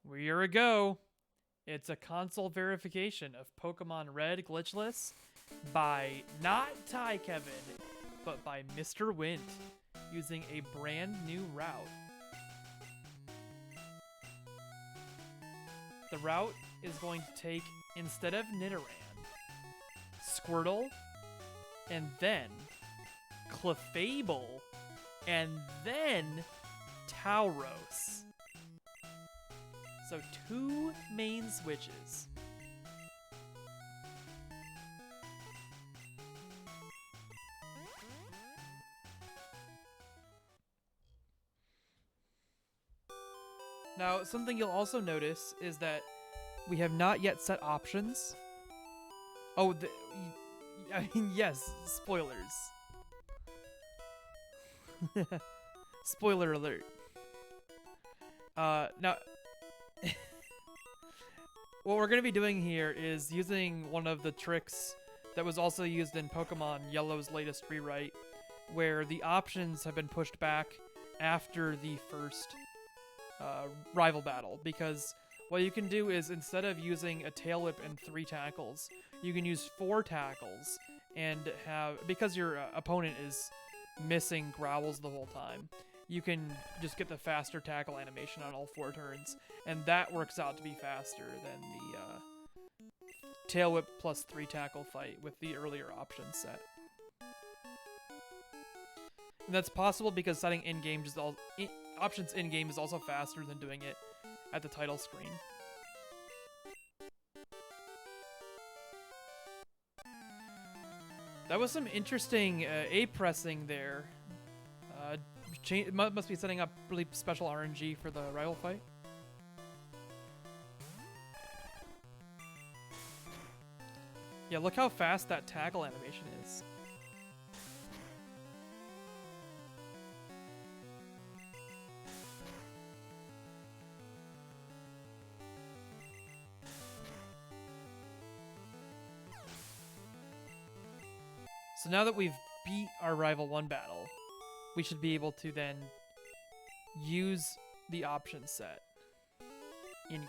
We are a go. It's a console verification of Pokemon Red Glitchless by not Ty Kevin, but by MrWint, using a brand new route. The route is going to take, instead of Nidoran, Squirtle, and then Clefable, and then Tauros. So 2 main switches. Now, something you'll also notice is that we have not yet set options. Oh, I mean, yes, spoilers. Spoiler alert. Now, what we're going to be doing here is using one of the tricks that was also used in Pokemon Yellow's latest rewrite, where the options have been pushed back after the first rival battle, because what you can do is, instead of using a tail whip and 3 tackles, you can use 4 tackles and have, because your opponent is missing growls the whole time, you can just get the faster tackle animation on all 4 turns, and that works out to be faster than the tail whip plus 3 tackle fight with the earlier options set. And that's possible because setting in-game options in-game is also faster than doing it at the title screen. That was some interesting A-pressing there. Must be setting up really special RNG for the rival fight. Yeah, look how fast that tackle animation is. So now that we've beat our Rival 1 battle, we should be able to then use the option set in-game.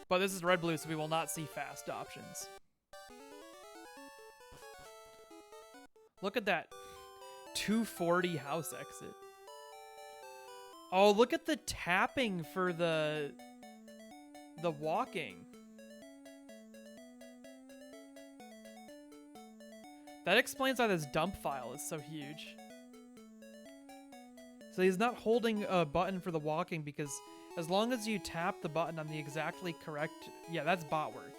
But this is red-blue, so we will not see fast options. Look at that 240 house exit. Oh, look at the tapping for the walking. That explains why this dump file is so huge. So he's not holding a button for the walking, because as long as you tap the button on the exactly correct... Yeah, that's bot work.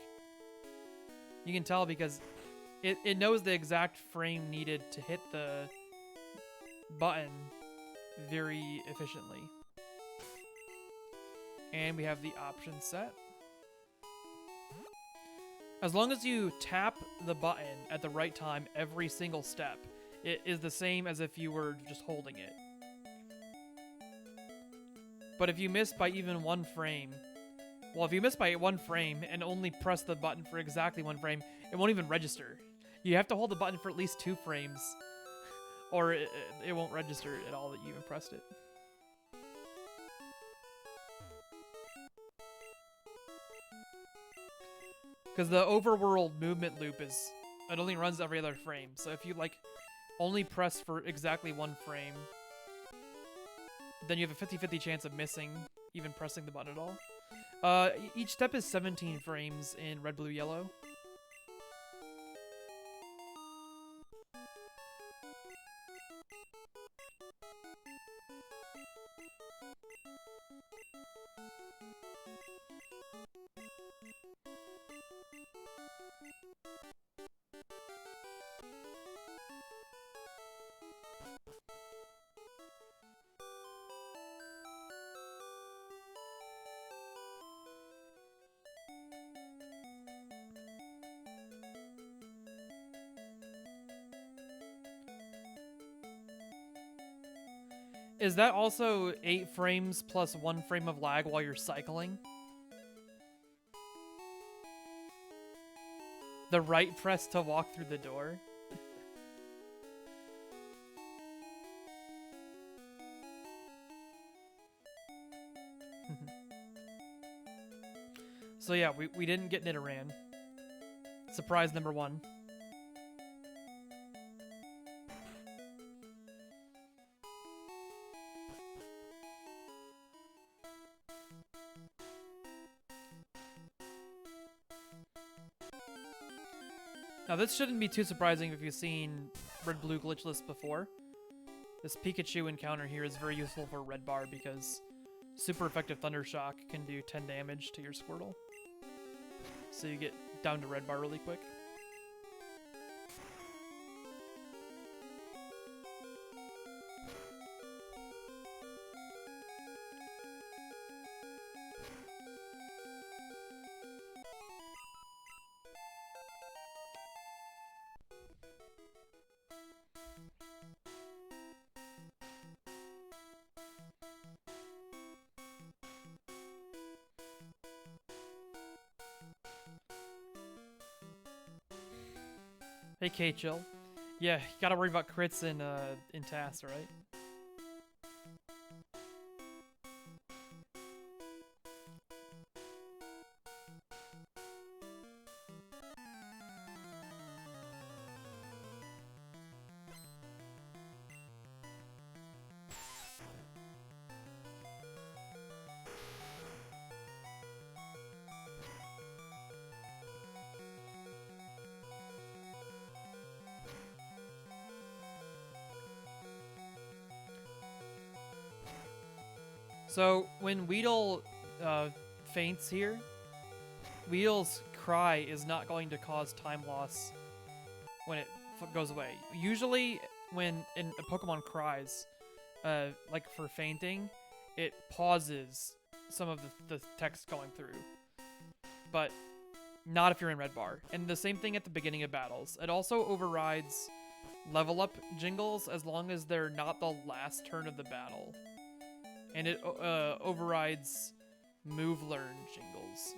You can tell because it knows the exact frame needed to hit the button very efficiently. And we have the option set. As long as you tap the button at the right time every single step, it is the same as if you were just holding it. But if you miss by even 1 frame, well, if you miss by 1 frame and only press the button for exactly 1 frame, it won't even register. You have to hold the button for at least 2 frames, or it won't register at all that you even pressed it. Because the overworld movement loop it only runs every other frame. So if you only press for exactly 1 frame, then you have a 50-50 chance of missing even pressing the button at all. Each step is 17 frames in red, blue, yellow. Is that also 8 frames plus 1 frame of lag while you're cycling? The right press to walk through the door? So yeah, we didn't get Nidoran. Surprise number 1. Now this shouldn't be too surprising if you've seen Red Blue Glitchless before. This Pikachu encounter here is very useful for Red Bar because super effective Thunder Shock can do 10 damage to your Squirtle. So you get down to Red Bar really quick. Hey, K-Chill. Yeah, you gotta worry about crits in TAS, right? So when Weedle faints here, Weedle's cry is not going to cause time loss when it goes away. Usually when a Pokemon cries, like for fainting, it pauses some of the text going through. But not if you're in Red Bar. And the same thing at the beginning of battles. It also overrides level up jingles as long as they're not the last turn of the battle. And it overrides move learn jingles.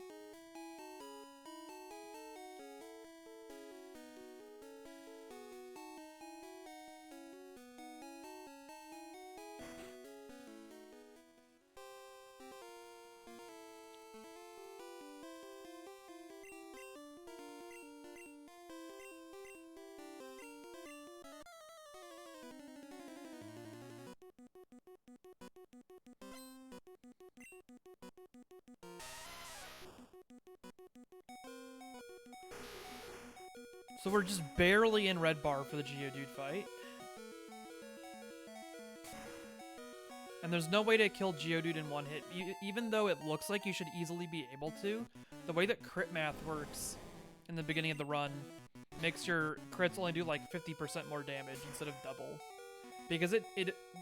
So we're just barely in Red Bar for the Geodude fight. And there's no way to kill Geodude in one hit, even though it looks like you should easily be able to. The way that crit math works in the beginning of the run makes your crits only do like 50% more damage instead of double. Because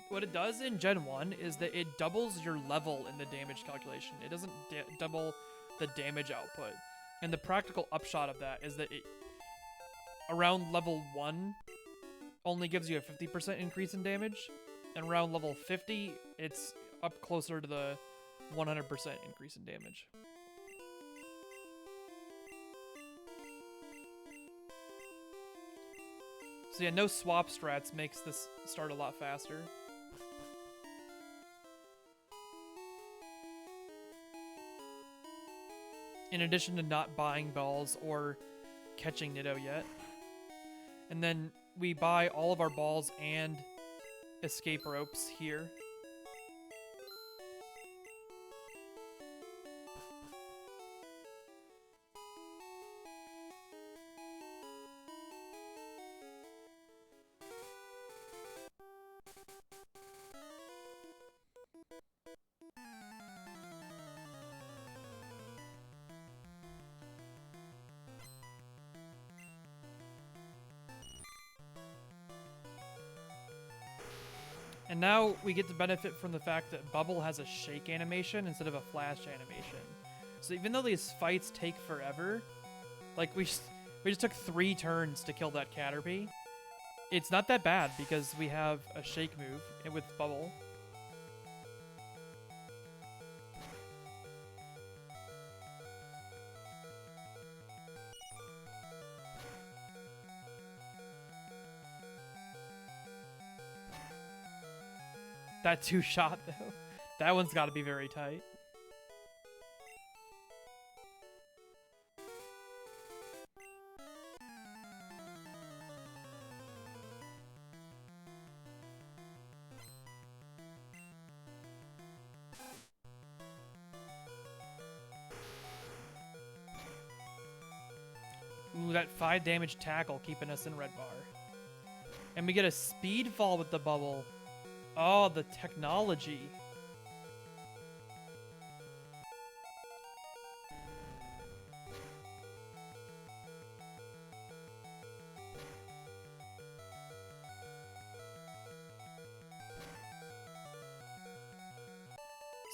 what it does in Gen 1 is that it doubles your level in the damage calculation. It doesn't double the damage output. And the practical upshot of that is that around level 1 only gives you a 50% increase in damage, and around level 50 it's up closer to the 100% increase in damage. So yeah, no swap strats makes this start a lot faster. In addition to not buying balls or catching Nido yet. And then we buy all of our balls and escape ropes here. And now we get to benefit from the fact that Bubble has a shake animation instead of a flash animation. So even though these fights take forever, like we just took 3 turns to kill that Caterpie, it's not that bad because we have a shake move with Bubble. That 2-shot, though. That one's got to be very tight. Ooh, that 5 damage tackle keeping us in red bar. And we get a speed fall with the bubble. Oh, the technology.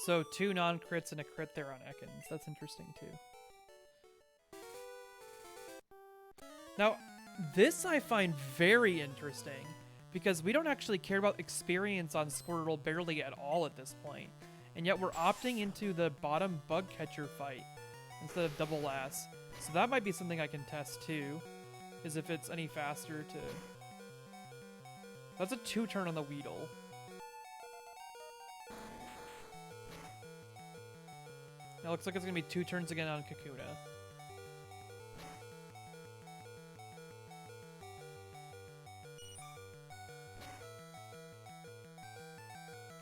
So 2 non-crits and a crit there on Ekans. That's interesting too. Now, this I find very interesting because we don't actually care about experience on Squirtle barely at all at this point. And yet we're opting into the bottom bug catcher fight instead of double lass. So that might be something I can test too, is if it's any faster to... That's a 2-turn on the Weedle. It looks like it's going to be 2 turns again on Kakuna.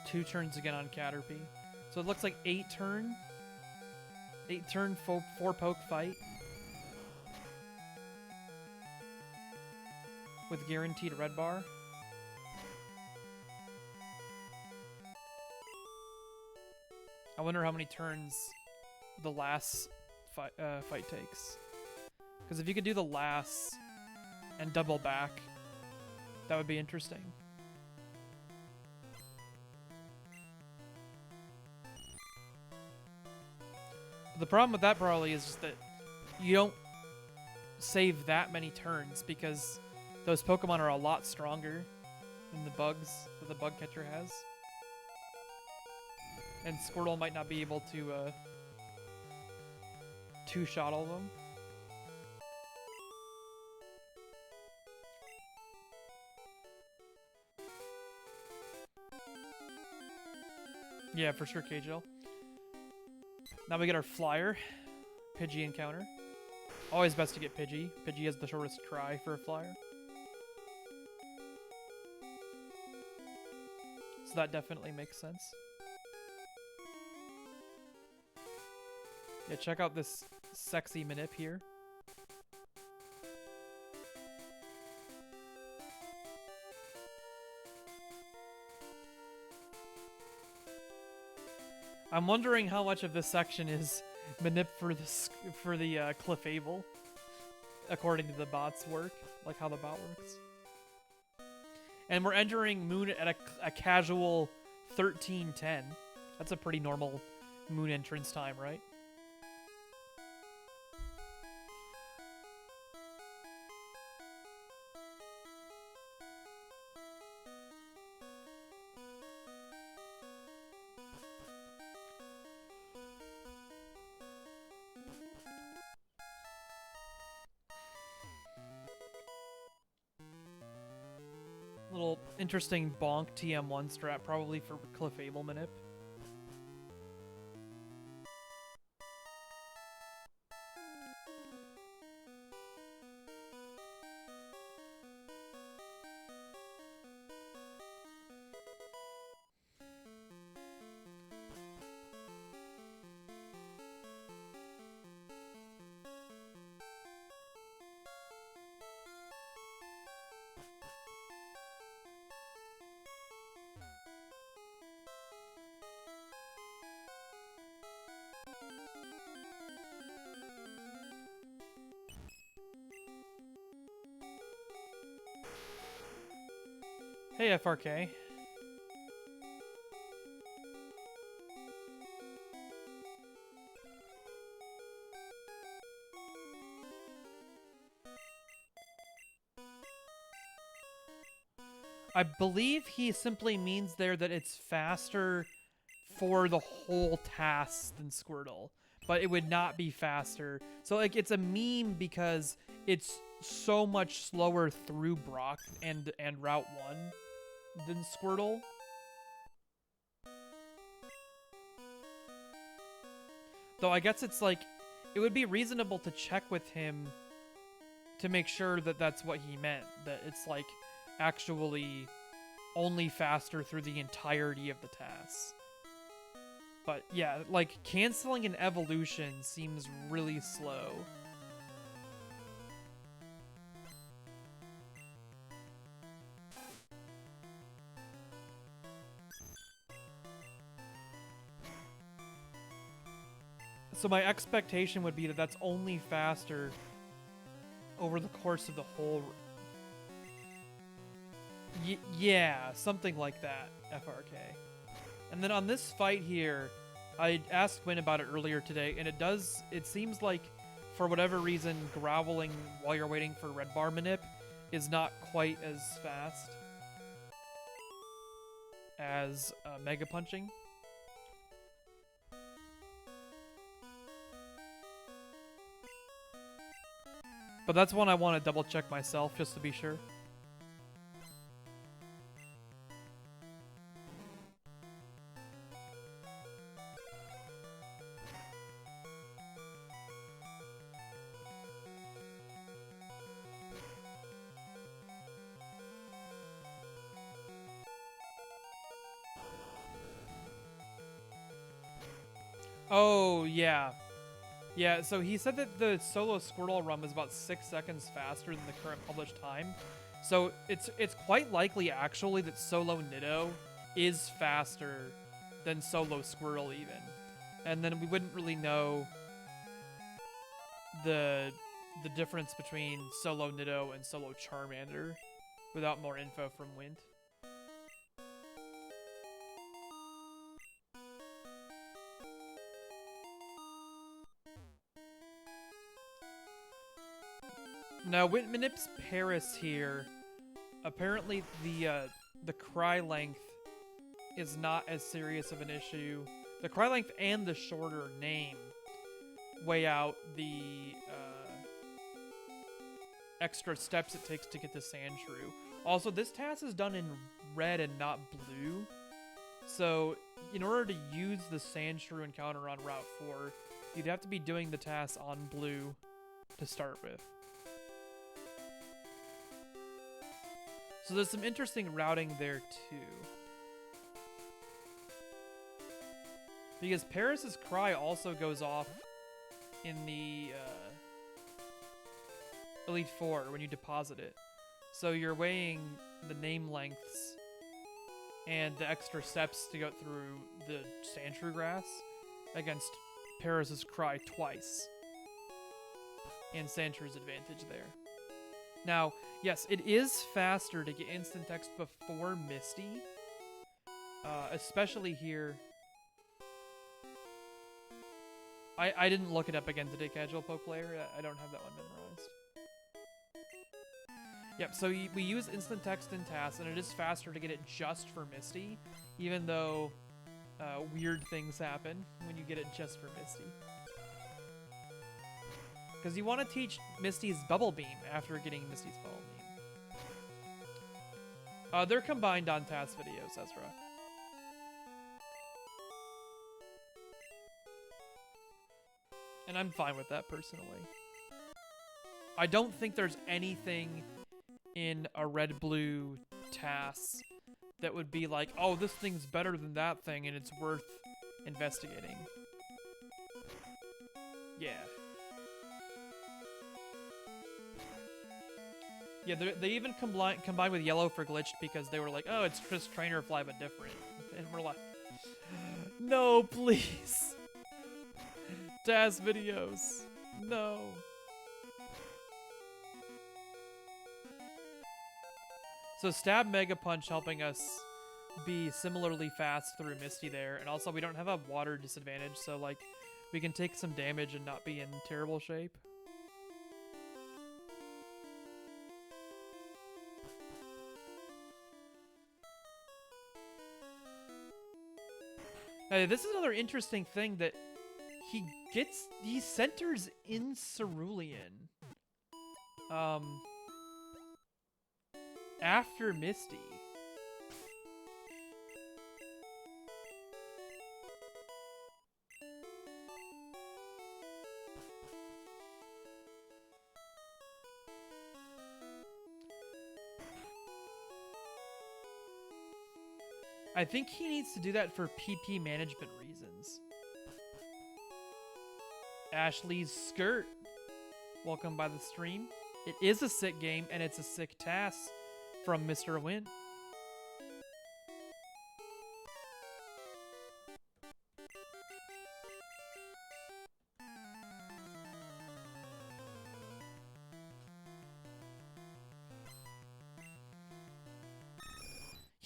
Two turns again on Caterpie. So it looks like 8 turn. 8 turn, 4 poke fight. With guaranteed red bar. I wonder how many turns the last fight takes. Because if you could do the last and double back, that would be interesting. But the problem with that probably is just that you don't save that many turns because those Pokemon are a lot stronger than the bugs that the bug catcher has. And Squirtle might not be able to two-shot all of them. Yeah, for sure, KGL. Now we get our flyer. Pidgey encounter. Always best to get Pidgey. Pidgey has the shortest cry for a flyer. So that definitely makes sense. Yeah, check out this sexy Manip here. I'm wondering how much of this section is Manip for the Clefable, according to the bot's work, like how the bot works. And we're entering Moon at a casual 13:10. That's a pretty normal Moon entrance time, right? Little interesting bonk TM1 strat, probably for Clefable Manip. Hey, FRK. I believe he simply means there that it's faster for the whole task than Squirtle, but it would not be faster. So, like, it's a meme because it's so much slower through Brock and Route 1 than Squirtle. Though I guess it's like, it would be reasonable to check with him to make sure that that's what he meant. That it's like actually only faster through the entirety of the task. But yeah, like canceling an evolution seems really slow. So my expectation would be that that's only faster over the course of the whole... yeah, something like that, FRK. And then on this fight here, I asked Win about it earlier today, and it seems like, for whatever reason, growling while you're waiting for red bar manip is not quite as fast as mega punching. But that's one I want to double check myself just to be sure. Oh, yeah. Yeah, so he said that the solo Squirtle run was about 6 seconds faster than the current published time. So it's quite likely, actually, that solo Niddo is faster than solo Squirtle, even. And then we wouldn't really know the difference between solo Niddo and solo Charmander without more info from Wint. Now, Wint manips Paris here. Apparently, the cry length is not as serious of an issue. The cry length and the shorter name weigh out the extra steps it takes to get the Sandshrew. Also, this task is done in red and not blue. So, in order to use the Sandshrew encounter on Route 4, you'd have to be doing the task on blue to start with. So there's some interesting routing there too. Because Paris's cry also goes off in the Elite Four when you deposit it. So you're weighing the name lengths and the extra steps to go through the Sandshrew grass against Paris's cry twice. And Sandshrew's advantage there. Now, yes, it is faster to get instant text before Misty, especially here. I didn't look it up again today, casual poke player. I don't have that one memorized. Yep, so we use instant text in TAS, and it is faster to get it just for Misty, even though weird things happen when you get it just for Misty. Because you want to teach Misty's Bubble Beam after getting Misty's Bubble Beam. They're combined on TAS videos, Ezra. And I'm fine with that, personally. I don't think there's anything in a red-blue TAS that would be like, oh, this thing's better than that thing, and it's worth investigating. Yeah. Yeah, they even combined with yellow for glitched because they were like, oh, it's just trainer fly but different. And we're like, no, please. TAS videos. No. So Stab Mega Punch helping us be similarly fast through Misty there. And also we don't have a water disadvantage, so like we can take some damage and not be in terrible shape. This is another interesting thing that he centers in Cerulean. After Misty. I think he needs to do that for PP management reasons. Ashley's Skirt. Welcome by the stream. It is a sick game, and it's a sick TAS from MrWint.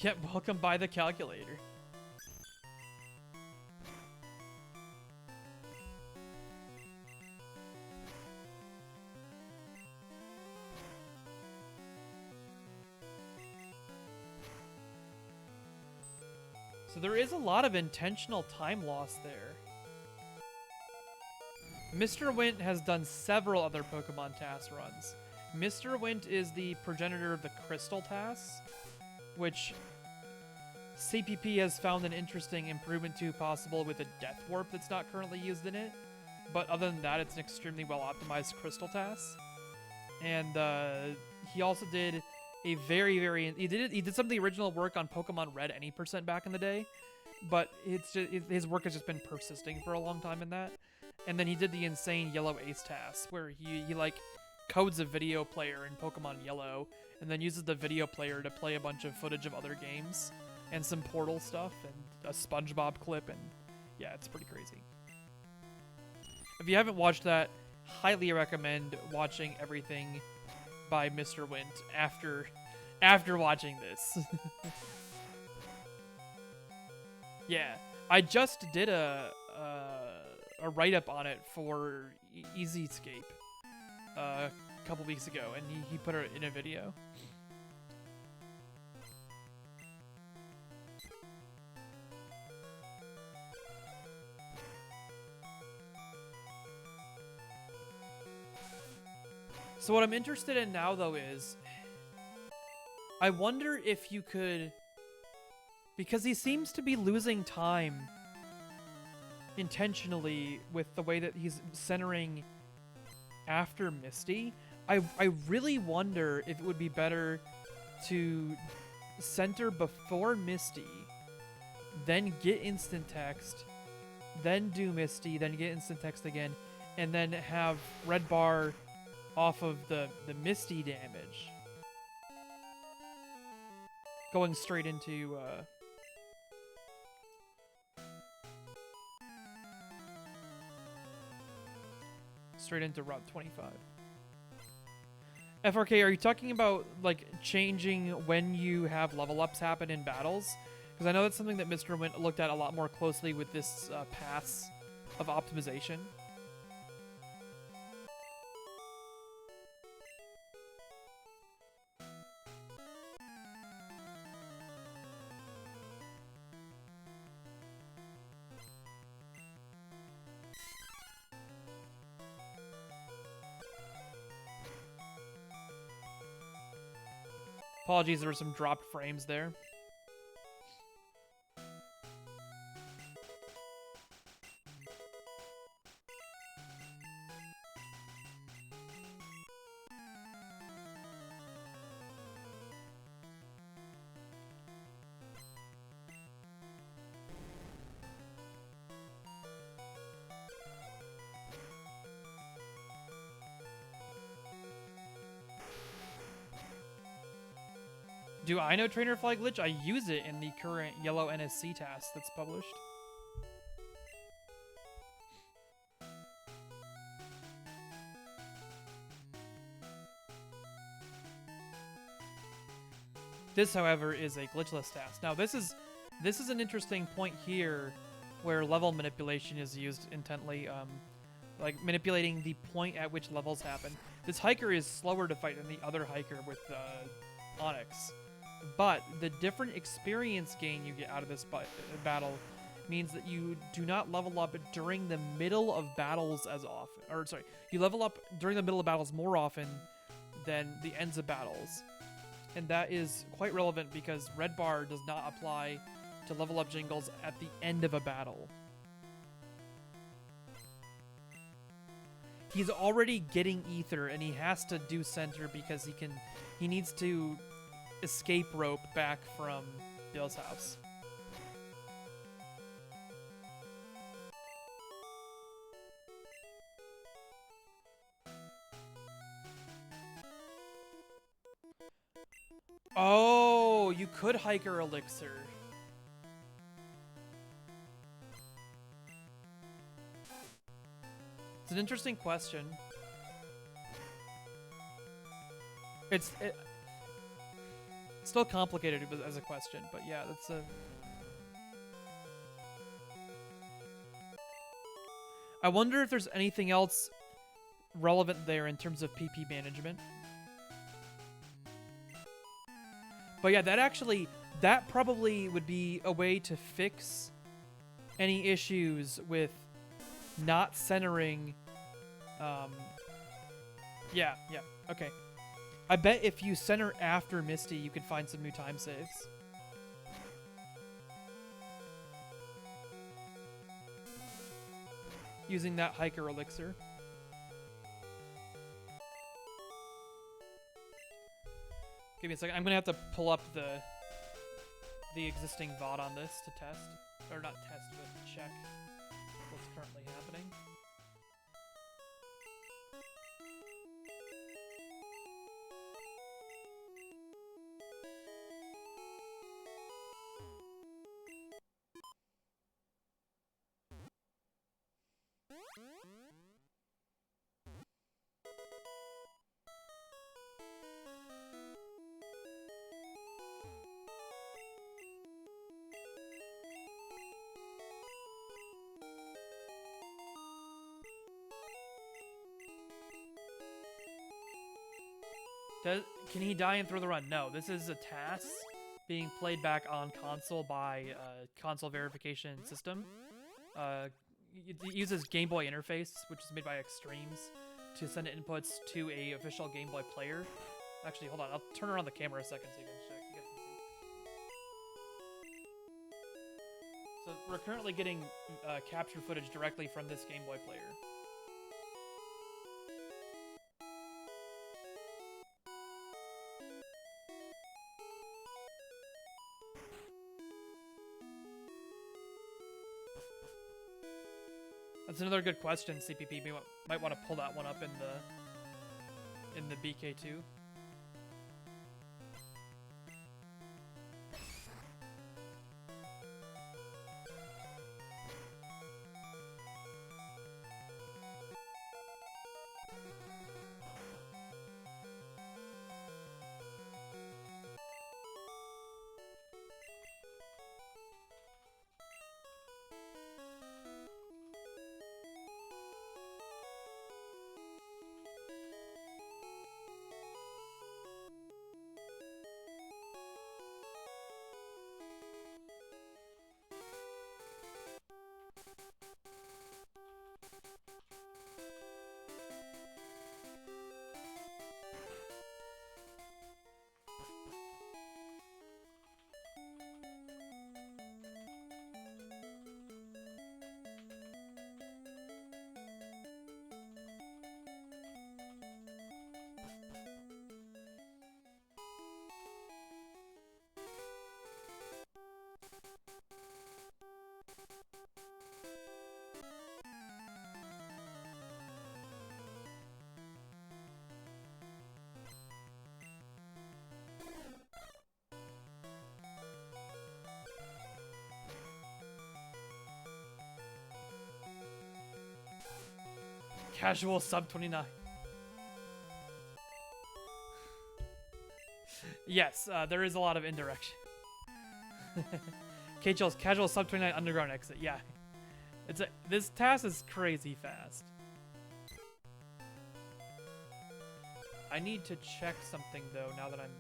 Yep, welcome by the calculator. So there is a lot of intentional time loss there. MrWint has done several other Pokemon TAS runs. MrWint is the progenitor of the Crystal TAS, which CPP has found an interesting improvement to possible with a Death Warp that's not currently used in it. But other than that, it's an extremely well-optimized Crystal TAS. And he also did a he did some of the original work on Pokemon Red Any % back in the day, but his work has just been persisting for a long time in that. And then he did the insane Yellow Ace TAS, where he like codes a video player in Pokemon Yellow, and then uses the video player to play a bunch of footage of other games, and some Portal stuff, and a SpongeBob clip, and yeah, it's pretty crazy. If you haven't watched that, highly recommend watching everything by MrWint after watching this. Yeah, I just did a write-up on it for EasyScape a couple weeks ago, and he put it in a video. So what I'm interested in now, though, is I wonder if you could, because he seems to be losing time intentionally with the way that he's centering after Misty. I really wonder if it would be better to center before Misty, then get instant text, then do Misty, then get instant text again, and then have Red Bar off of the Misty damage going straight into Route 25. FRK, are you talking about like changing when you have level ups happen in battles? Because I know that's something that MrWint looked at a lot more closely with this pass of optimization. Apologies, there were some dropped frames there. Do I know Trainer Fly Glitch? I use it in the current Yellow NSC task that's published. This, however, is a glitchless task. Now, this is an interesting point here, where level manipulation is used intently, like manipulating the point at which levels happen. This hiker is slower to fight than the other hiker with Onyx. But the different experience gain you get out of this battle means that you do not level up during the middle of battles as often. Or, sorry, you level up during the middle of battles more often than the ends of battles. And that is quite relevant because Red Bar does not apply to level up jingles at the end of a battle. He's already getting ether, and he has to do center because he needs to escape rope back from Bill's house. Oh, you could hiker elixir. It's an interesting question. Still complicated as a question, but yeah, that's a... I wonder if there's anything else relevant there in terms of PP management. But yeah, that probably would be a way to fix any issues with not centering. Yeah, okay. I bet if you center after Misty, you could find some new time saves. Using that hiker elixir. Give me a second. I'm gonna have to pull up the existing VOD on this to test, or not test, but check what's currently happening. Can he die and throw the run? No, this is a TAS being played back on console by a console verification system. It uses Game Boy interface, which is made by Extremes, to send inputs to a official Game Boy player. Actually, hold on. I'll turn around the camera a second so you can check. You guys can see. So we're currently getting captured footage directly from this Game Boy player. That's another good question, CPP. We might want to pull that one up in the BK2. Casual sub 29. Yes, there is a lot of indirection. KHL's casual sub 29 underground exit. Yeah, this TAS is crazy fast. I need to check something though. Now that I'm.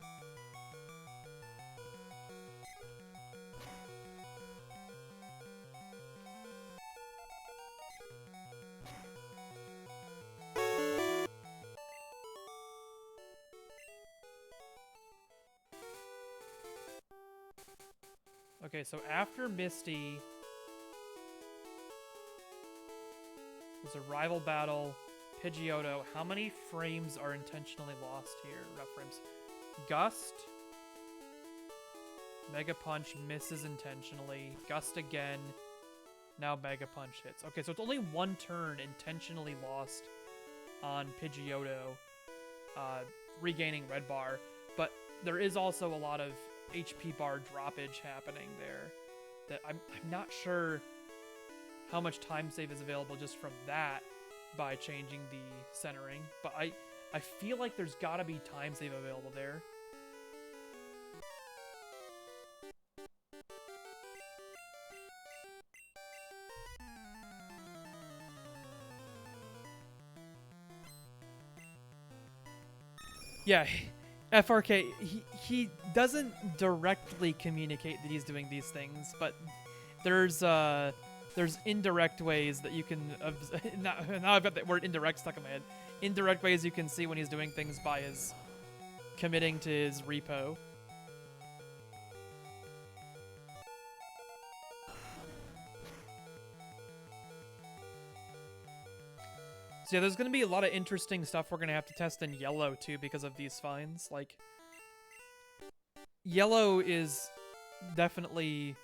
Okay, so after Misty, there's a rival battle, Pidgeotto. How many frames are intentionally lost here? Rough frames. Gust. Mega Punch misses intentionally. Gust again. Now Mega Punch hits. Okay, so it's only one turn intentionally lost on Pidgeotto, regaining Red Bar. But there is also a lot of HP bar droppage happening there that I'm not sure how much time save is available just from that by changing the centering, but I feel like there's gotta be time save available there. Yeah, FRK, he doesn't directly communicate that he's doing these things, but there's indirect ways that you can now I've got that word indirect stuck in my head. Indirect ways you can see when he's doing things by his committing to his repo. So yeah, there's going to be a lot of interesting stuff we're going to have to test in yellow too because of these finds. Like, yellow is definitely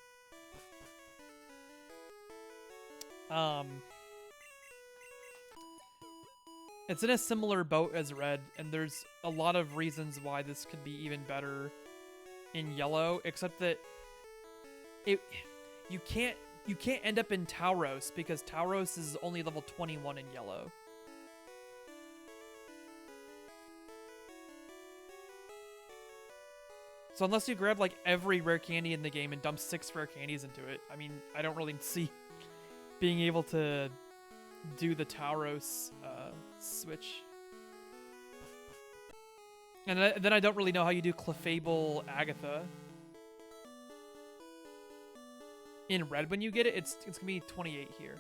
it's in a similar boat as red, and there's a lot of reasons why this could be even better in yellow, except that you can't end up in Tauros because Tauros is only level 21 in yellow. So unless you grab like every rare candy in the game and dump 6 rare candies into it, I mean, I don't really see being able to do the Tauros switch. And then I don't really know how you do Clefable Agatha. In red, when you get it, it's gonna be 28 here.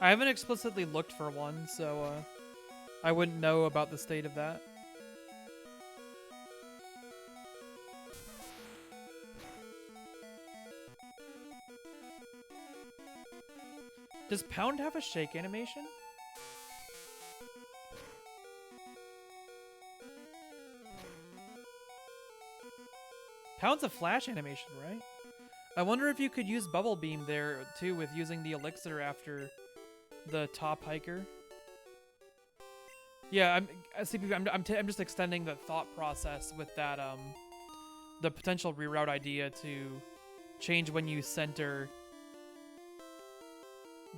I haven't explicitly looked for one, so I wouldn't know about the state of that. Does Pound have a shake animation? Pound's a flash animation, right? I wonder if you could use Bubble Beam there too with using the elixir after the top hiker. Yeah, I'm just extending the thought process with that the potential reroute idea to change when you center,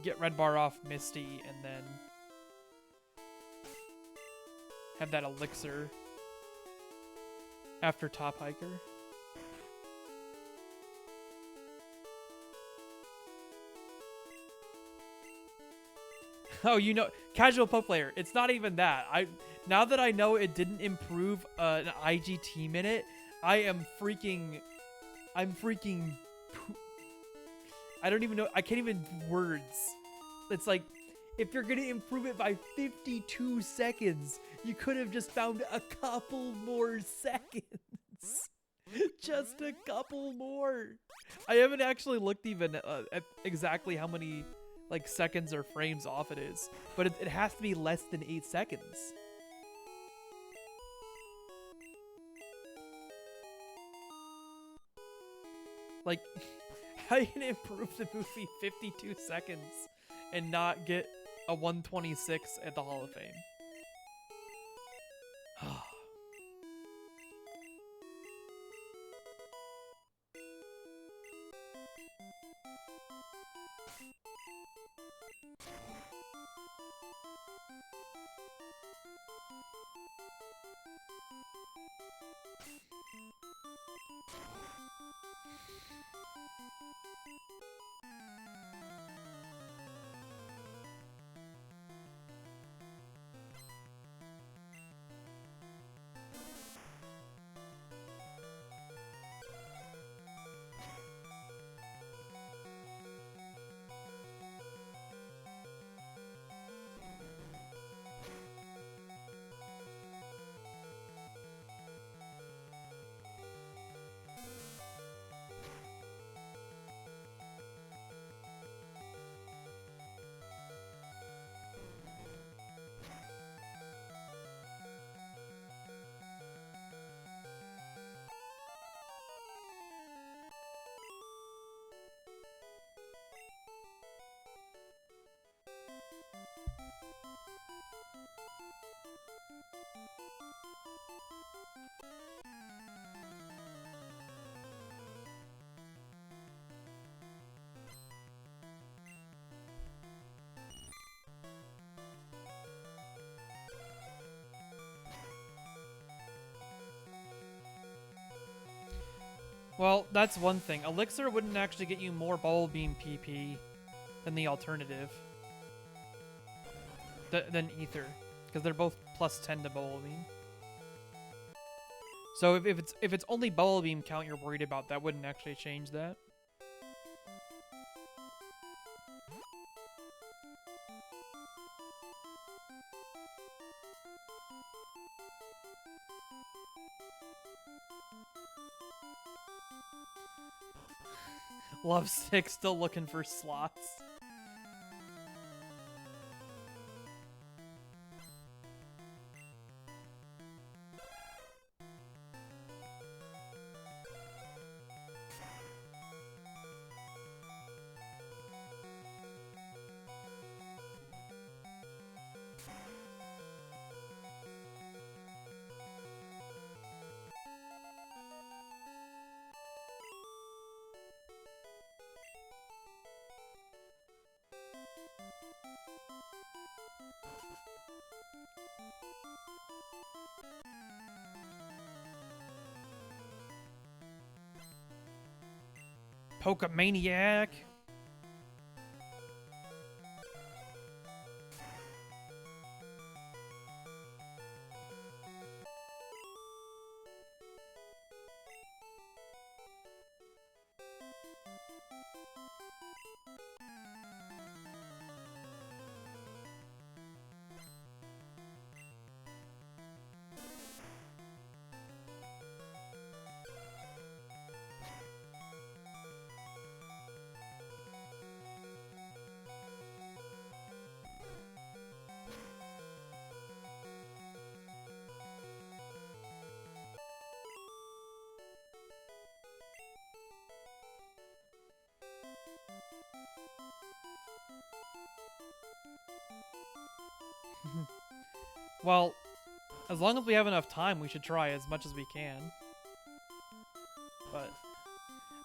get red bar off Misty, and then have that elixir after top hiker. Oh, you know, casual poke player. It's not even that. Now that I know it didn't improve an IGT minute, I'm freaking. I don't even know. I can't even words. It's like, if you're gonna improve it by 52 seconds, you could have just found a couple more seconds. Just a couple more. I haven't actually looked even at exactly how many like seconds or frames off it is, but it has to be less than 8 seconds. Like, how you gonna improve the movie 52 seconds and not get a 126 at the Hall of Fame? Well, that's one thing. Elixir wouldn't actually get you more Bubble Beam PP than the alternative. Than Ether. Because they're both plus 10 to Bubble Beam. So if it's only Bubble Beam count you're worried about, that wouldn't actually change that. Love Stick still looking for slots. Pokemaniac. Well, as long as we have enough time, we should try as much as we can. But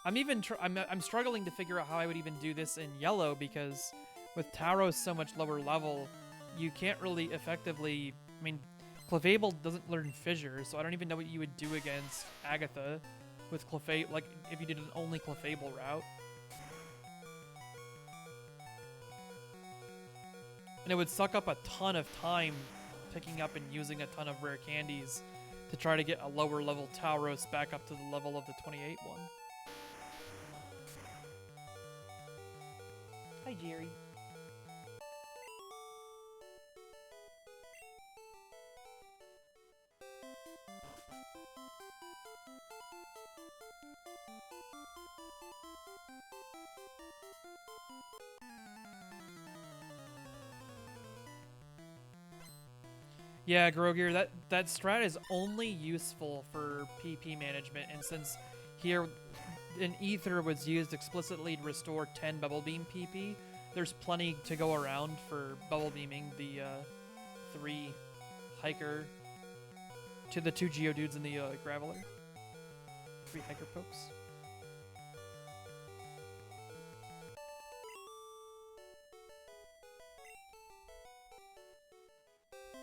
I'm struggling to figure out how I would even do this in yellow, because with Tauros so much lower level, you can't really effectively. I mean, Clefable doesn't learn Fissure, so I don't even know what you would do against Agatha with Clefable. Like if you did an only Clefable route. And it would suck up a ton of time picking up and using a ton of rare candies to try to get a lower level Tauros back up to the level of the 28 one. Hi, Jerry. Yeah, Grogir, that strat is only useful for PP management, and since here an Ether was used explicitly to restore 10 Bubble Beam PP, there's plenty to go around for Bubble Beaming the 3 Hiker to the 2 Geodudes and the Graveler. 3 Hiker pokes.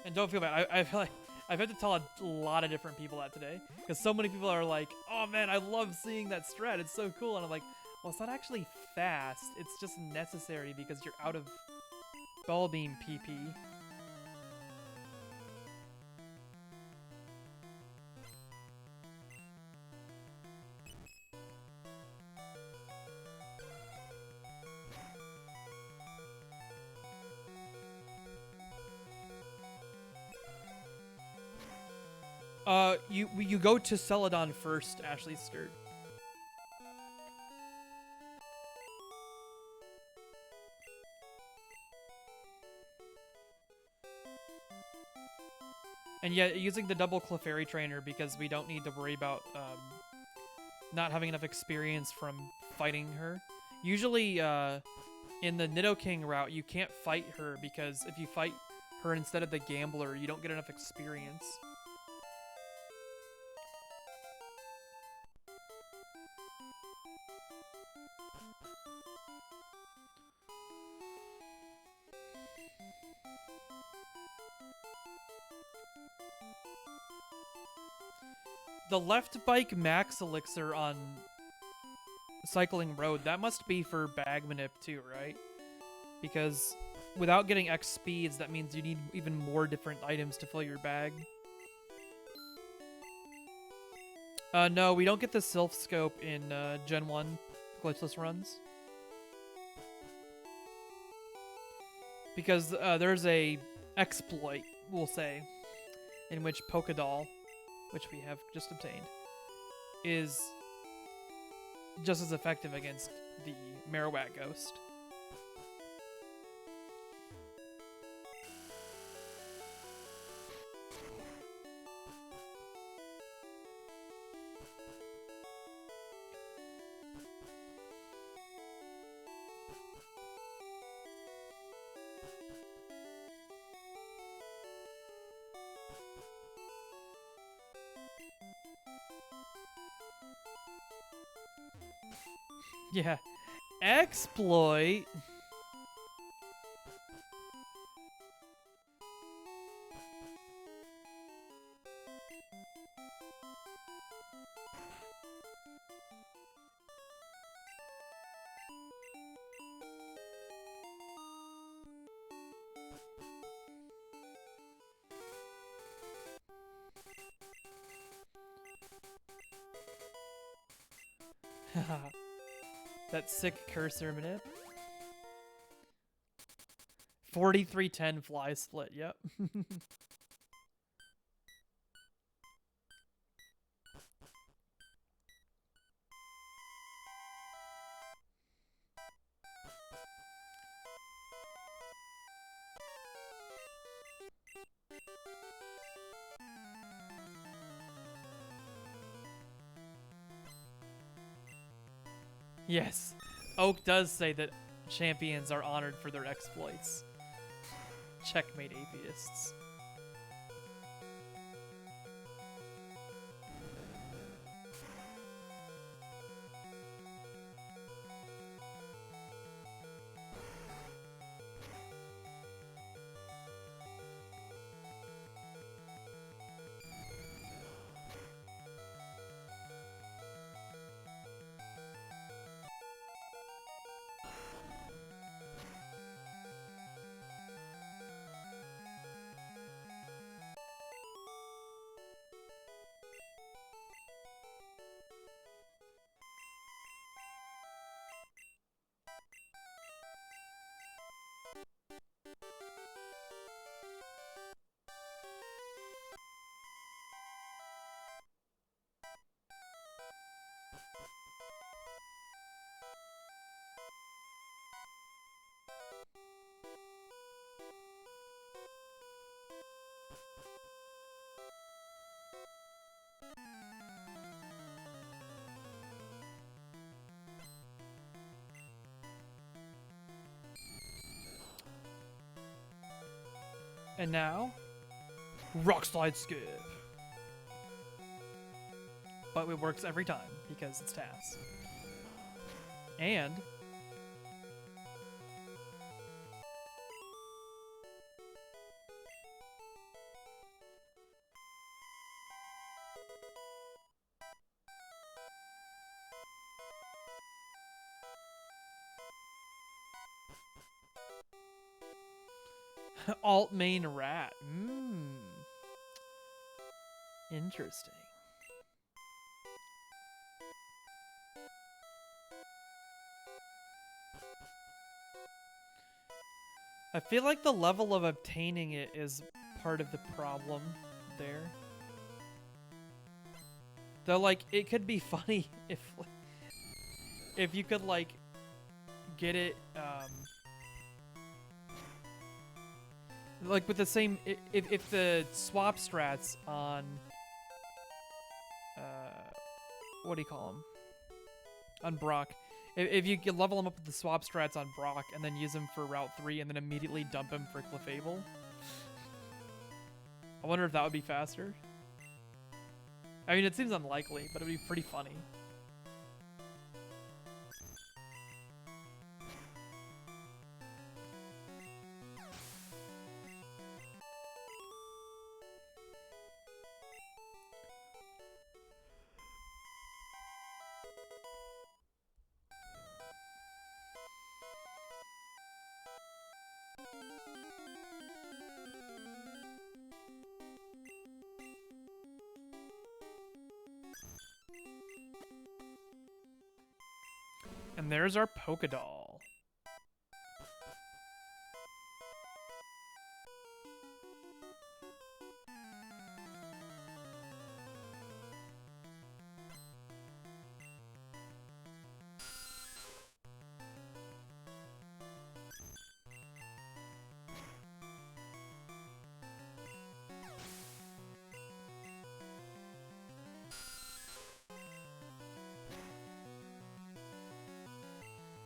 And don't feel bad. I feel like I've had to tell a lot of different people that today, because so many people are like, "Oh man, I love seeing that strat. It's so cool." And I'm like, "Well, it's not actually fast. It's just necessary because you're out of Bubble Beam PP." You go to Celadon first, Ashley's skirt. And yeah, using the double Clefairy trainer because we don't need to worry about not having enough experience from fighting her. Usually, in the Nidoking route, you can't fight her because if you fight her instead of the Gambler, you don't get enough experience. The left bike max elixir on cycling road, that must be for bag manip too, right? Because without getting X speeds, that means you need even more different items to fill your bag. No, we don't get the Sylph Scope in Gen 1 glitchless runs. Because there's a exploit, we'll say, in which Pokedoll, which we have just obtained, is just as effective against the Marowak Ghost. Yeah. Exploit? That sick cursor manip. 4310 fly split, yep. Yes, Oak does say that champions are honored for their exploits. Checkmate atheists. And now, Rock Slide Skip. But it works every time because it's TAS. And alt main rat. Interesting. I feel like the level of obtaining it is part of the problem there. Though, like, it could be funny if you could, like, get it, like, with the same, if the swap strats on, what do you call them? On Brock. If you could level him up with the swap strats on Brock and then use him for Route 3 and then immediately dump him for Clefable. I wonder if that would be faster. I mean, it seems unlikely, but it would be pretty funny. And there's our Pokédoll.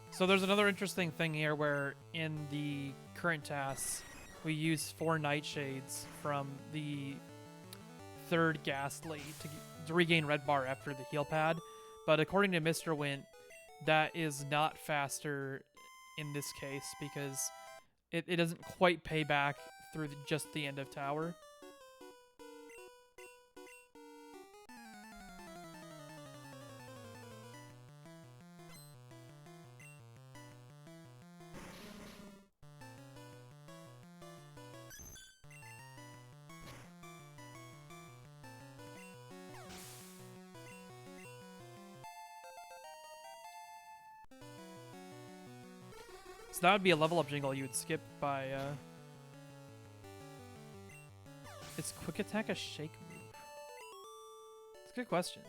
So there's another interesting thing here where in the current TAS, we use 4 Nightshades from the 3rd Ghastly to regain red bar after the heal pad. But according to MrWint, that is not faster in this case because it doesn't quite pay back through just the end of tower. So that would be a level up jingle you would skip by, Is Quick Attack a shake move? It's a good question.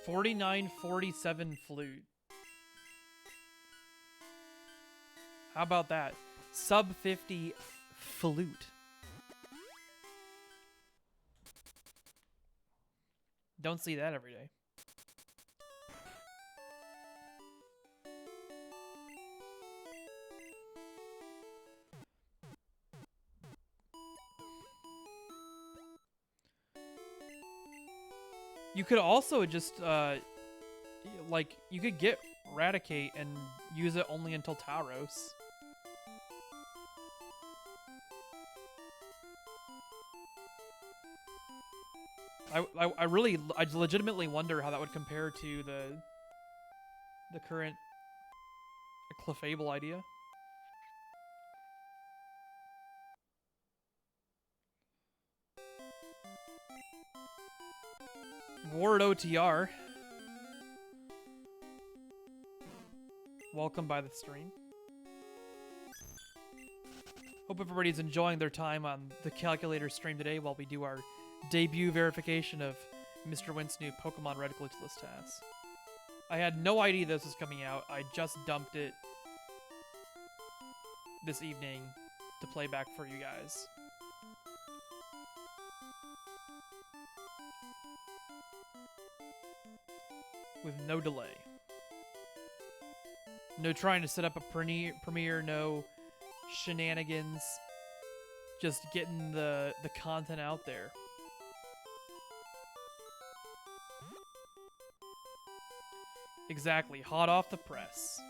$49.47 flute. How about that? Sub 50 flute. Don't see that every day. You could also just, like, you could get Raticate and use it only until Tauros. I legitimately wonder how that would compare to the current Clefable idea. Ward OTR. Welcome by the stream. Hope everybody's enjoying their time on the calculator stream today while we do our debut verification of MrWint's new Pokemon Red Glitchless TAS. I had no idea this was coming out. I just dumped it this evening to play back for you guys. With no delay. No trying to set up a premiere, no shenanigans. Just getting the content out there. Exactly, hot off the press.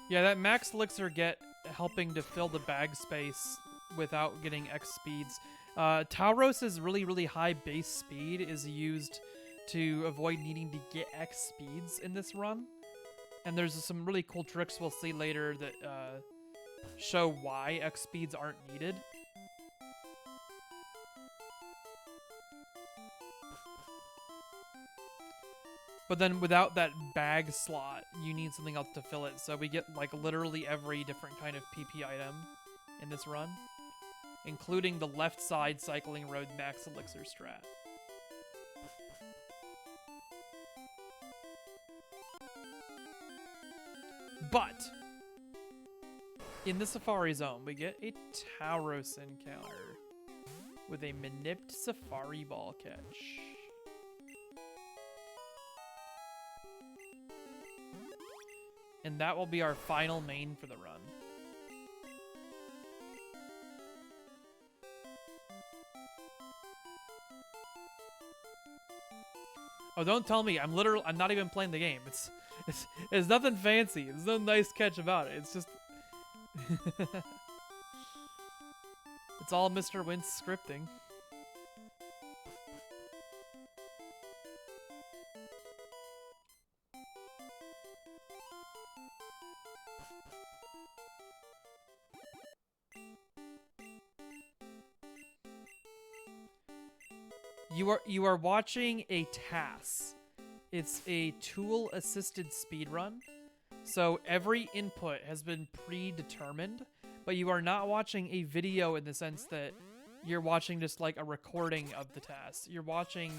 Yeah, that max elixir get helping to fill the bag space without getting X speeds. Tauros' really high base speed is used to avoid needing to get X speeds in this run. And there's some really cool tricks we'll see later that show why X speeds aren't needed. But then without that bag slot, you need something else to fill it. So we get like literally every different kind of PP item in this run, including the left side cycling road max elixir strat. But in the Safari Zone, we get a Tauros encounter with a Manipped Safari Ball catch. And that will be our final main for the run. Oh, don't tell me. I'm not even playing the game. It's nothing fancy. There's no nice catch about it. It's just it's all MrWint's scripting. You are watching a TAS. It's a tool-assisted speedrun. So every input has been predetermined, but you are not watching a video in the sense that you're watching just like a recording of the TAS. You're watching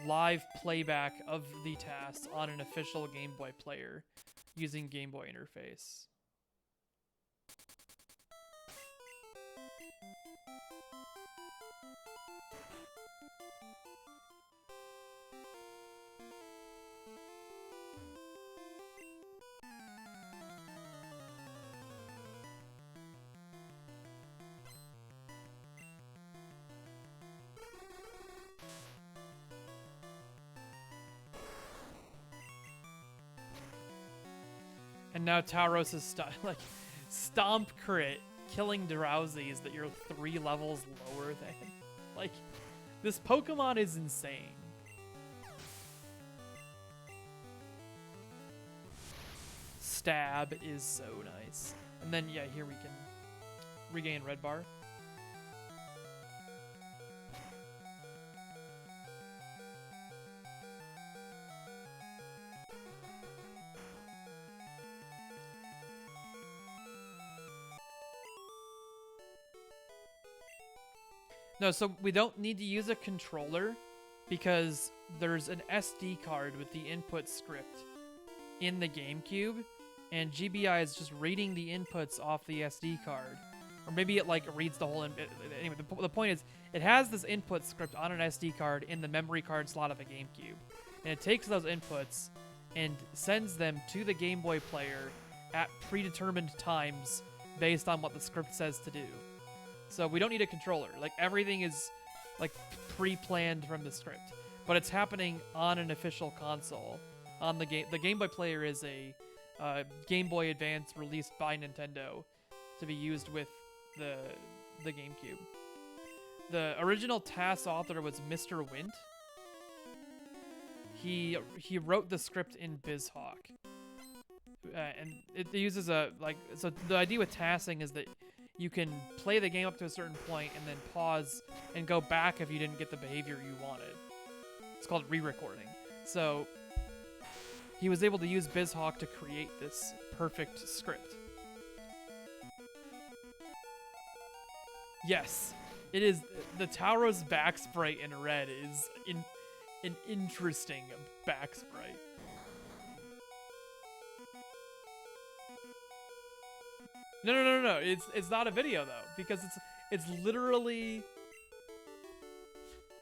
live playback of the TAS on an official Game Boy player using Game Boy interface. And now Tauros is like stomp crit, killing Drowsies that you're 3 levels lower than. Like, this Pokemon is insane. Stab is so nice. And then, yeah, here we can regain red bar. No, so we don't need to use a controller because there's an SD card with the input script in the GameCube, and GBI is just reading the inputs off the SD card. Or maybe it like reads the whole... Anyway, the point is, it has this input script on an SD card in the memory card slot of a GameCube. And it takes those inputs and sends them to the Game Boy player at predetermined times based on what the script says to do. So we don't need a controller. Like, everything is like pre-planned from the script, but it's happening on an official console. On the game, the Game Boy player is a Game Boy Advance released by Nintendo to be used with the GameCube. The original TAS author was MrWint. He wrote the script in BizHawk, and it uses a so the idea with TASing is that you can play the game up to a certain point and then pause and go back if you didn't get the behavior you wanted. It's called re-recording. So he was able to use BizHawk to create this perfect script. Yes, it is. The Tauros back sprite in red is an interesting back sprite. No. It's not a video though, because it's literally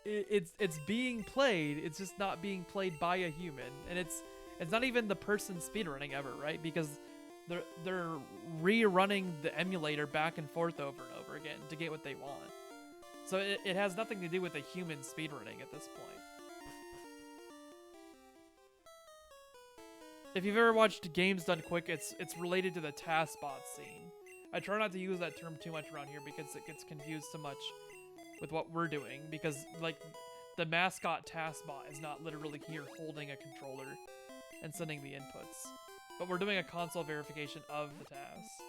it's being played. It's just not being played by a human, and it's not even the person speedrunning ever, right? Because they're rerunning the emulator back and forth over and over again to get what they want. So it has nothing to do with a human speedrunning at this point. If you've ever watched Games Done Quick, it's related to the TASBot scene. I try not to use that term too much around here because it gets confused so much with what we're doing, because like the mascot TASBot is not literally here holding a controller and sending the inputs. But we're doing a console verification of the TAS.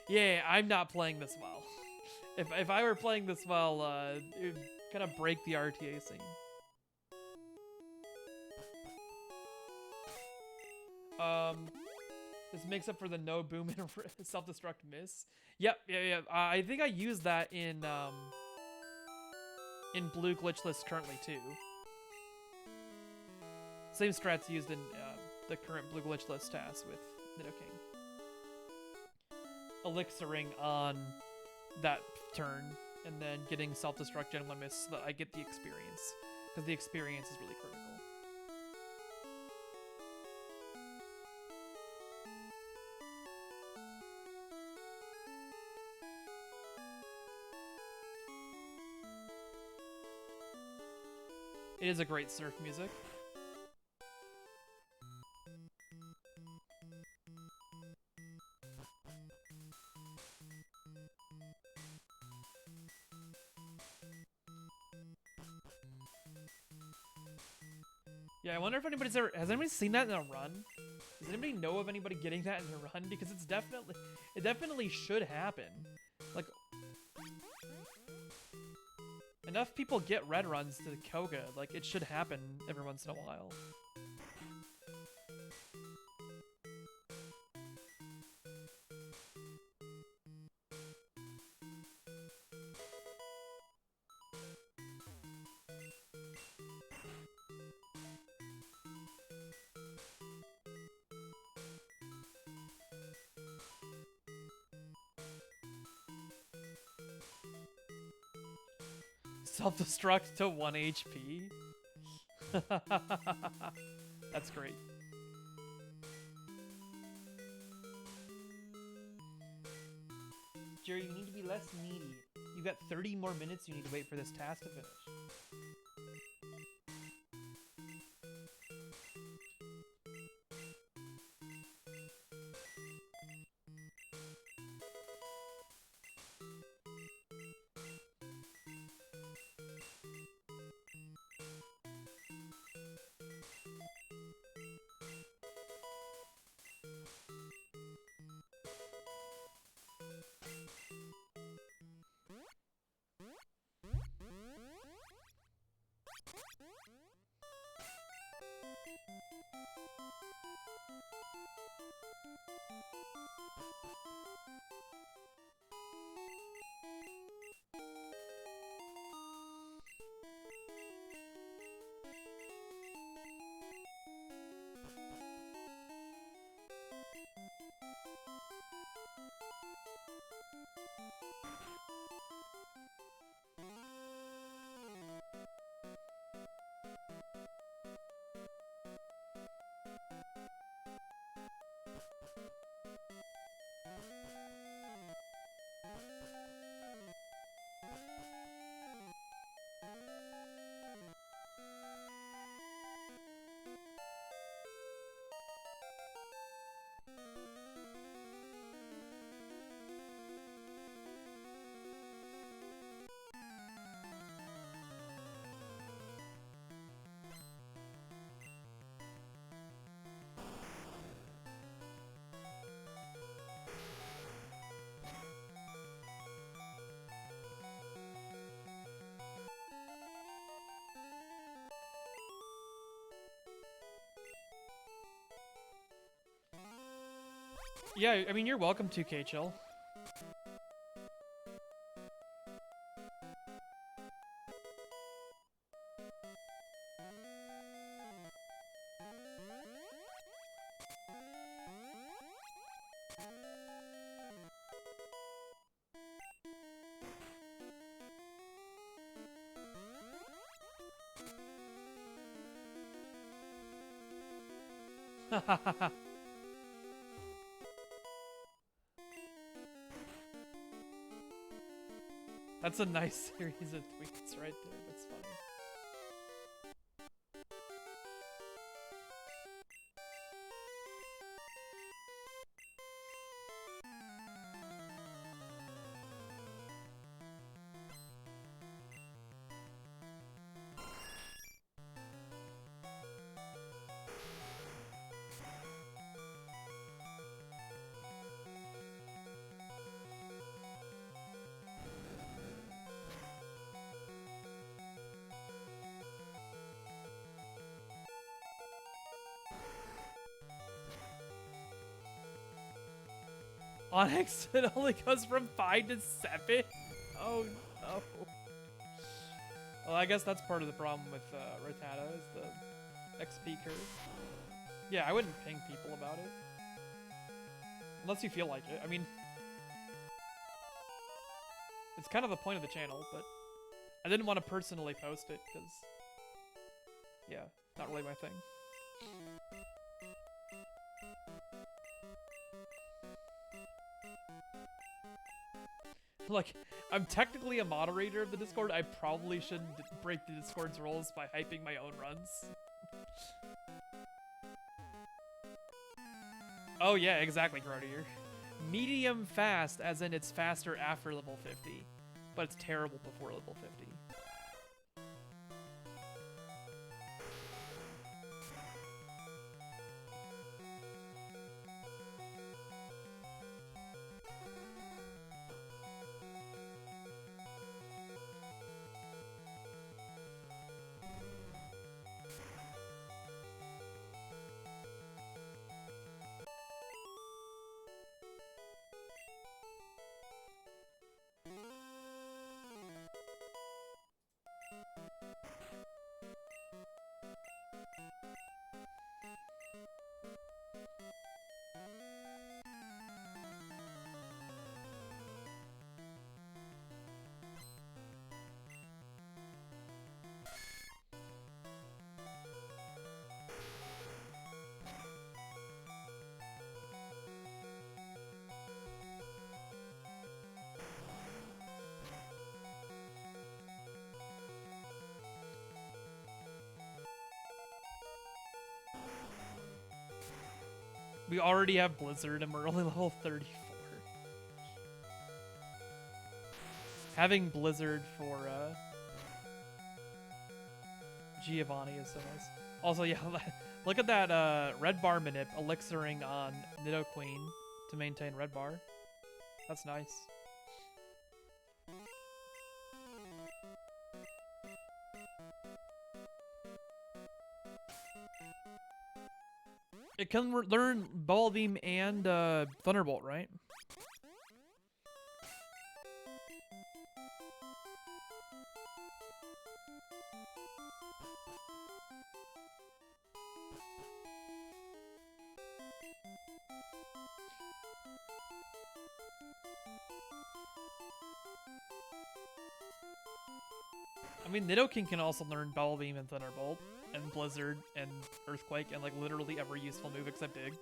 Yeah, I'm not playing this well. If I were playing this well, it would kind of break the RTA scene. This makes up for the no boom and self-destruct miss. Yep, yeah. I think I used that in blue glitchless currently too. Same strats used in the current blue glitchless TAS with Nidoking. Elixiring on that turn and then getting self-destruct Gen 1 miss so that I get the experience, because the experience is really critical. It is a great surf music. Yeah, I wonder if anybody's ever... Has anybody seen that in a run? Does anybody know of anybody getting that in a run? Because it's definitely... It definitely should happen. Like... Enough people get red runs to Koga. Like, it should happen every once in a while. Self-destruct to 1 HP? That's great. Jerry, you need to be less needy. You got 30 more minutes you need to wait for this task to finish. Yeah, I mean, you're welcome to, K-Chill. That's a nice series of tweets right there. That's funny. Onyx, it only goes from 5 to 7? Oh no. Well, I guess that's part of the problem with Rattata, is the XP curve. Yeah, I wouldn't ping people about it. Unless you feel like it. I mean, it's kind of the point of the channel, but I didn't want to personally post it, because, yeah, not really my thing. Like, I'm technically a moderator of the Discord. I probably shouldn't break the Discord's rules by hyping my own runs. Oh yeah, exactly, Grodier. Medium fast, as in it's faster after level 50, but it's terrible before level 50. We already have Blizzard and we're only level 34. Having Blizzard for Giovanni is so nice. Also, yeah, look at that red bar manip elixiring on Nidoqueen to maintain red bar. That's nice. It can learn Ball Beam and Thunderbolt, right? I mean, Nidoking can also learn Ball Beam and Thunderbolt, and Blizzard, and Earthquake, and like literally every useful move except Dig.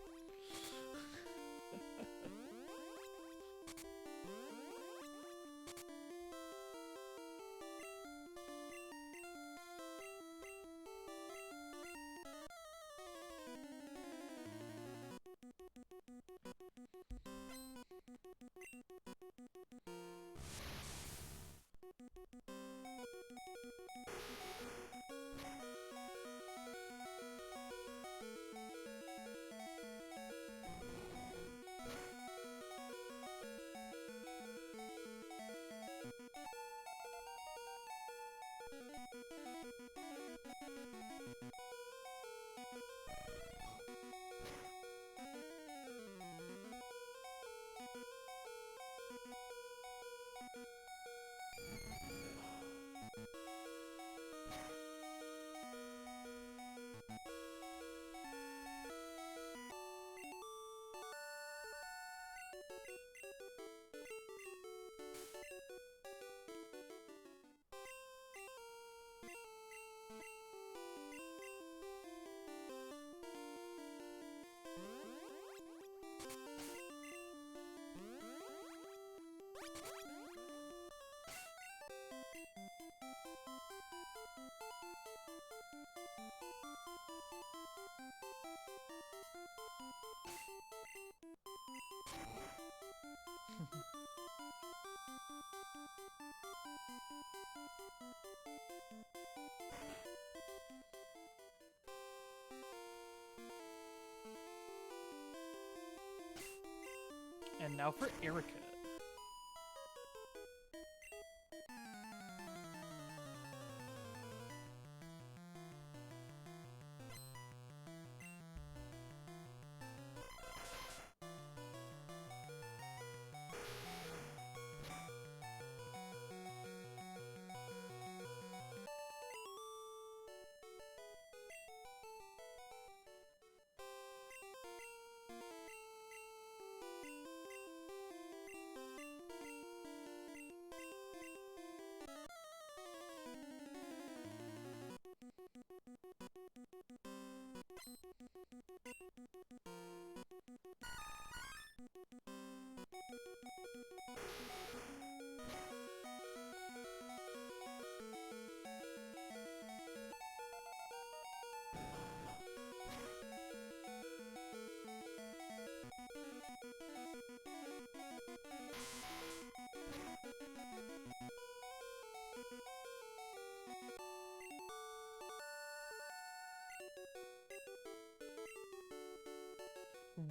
And now for Erica.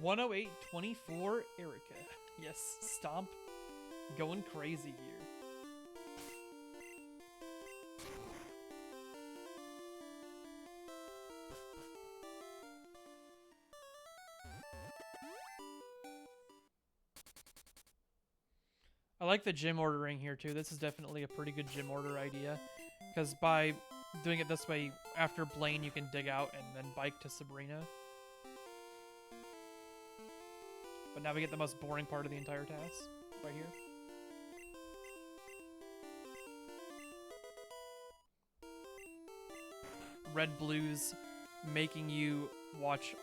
108.24 Erica. Yes, Stomp going crazy here. I like the gym ordering here too. This is definitely a pretty good gym order idea. Because by doing it this way, after Blaine you can dig out and then bike to Sabrina. But now we get the most boring part of the entire task, right here. Red Blues making you watch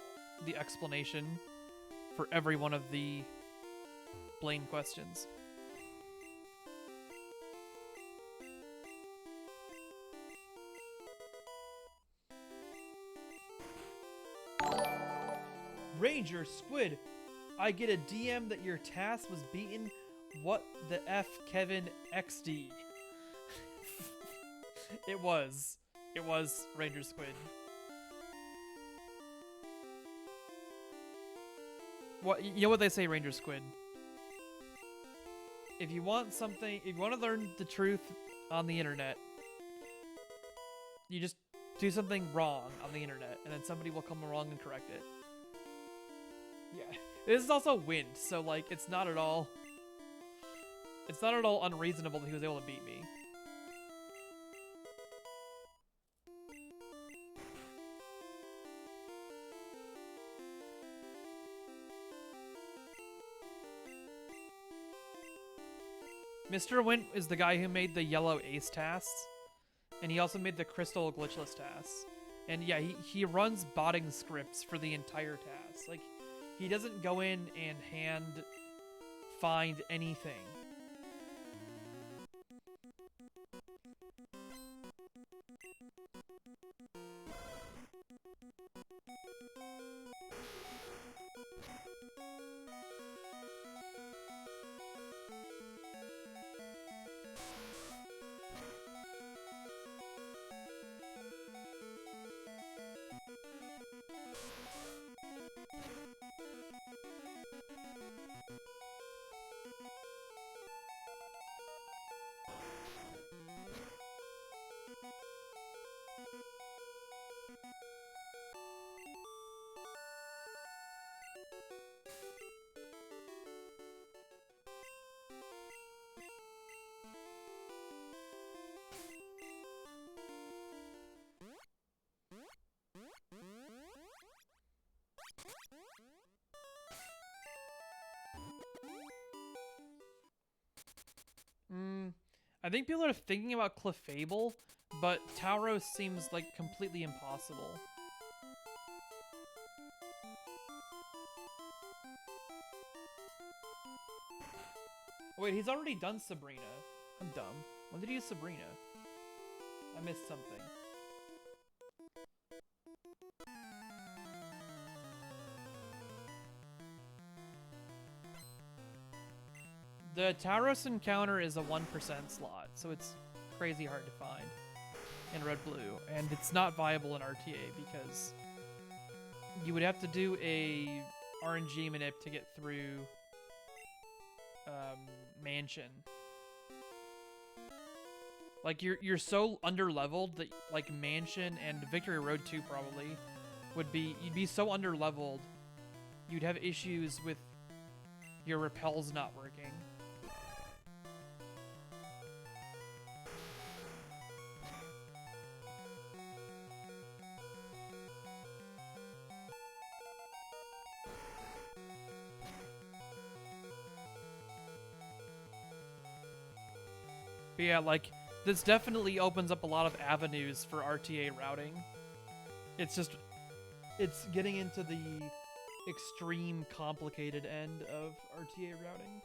the explanation for every one of the Blaine questions. Ranger Squid, I get a DM that your task was beaten. What the F, Kevin XD? It was Ranger Squid. What, you know what they say, Ranger Squid? If you want something, if you want to learn the truth on the internet, you just do something wrong on the internet, and then somebody will come along and correct it. Yeah. This is also wind, so like it's not at all unreasonable that he was able to beat me. MrWint is the guy who made the yellow ace tasks, and he also made the crystal glitchless tasks. And yeah, he runs botting scripts for the entire task. Like, he doesn't go in and hand find anything. I think people are thinking about Clefable, but Tauros seems like completely impossible. Wait, he's already done Sabrina. I'm dumb. When did he use Sabrina? I missed something. The Tauros encounter is a 1% slot, so it's crazy hard to find in Red Blue, and it's not viable in RTA because you would have to do a RNG manip to get through Mansion. Like, you're so under-leveled that, like, Mansion and Victory Road 2 probably you'd be so under-leveled, you'd have issues with your repels not working. But yeah, like, this definitely opens up a lot of avenues for RTA routing. It's getting into the extreme complicated end of RTA routing.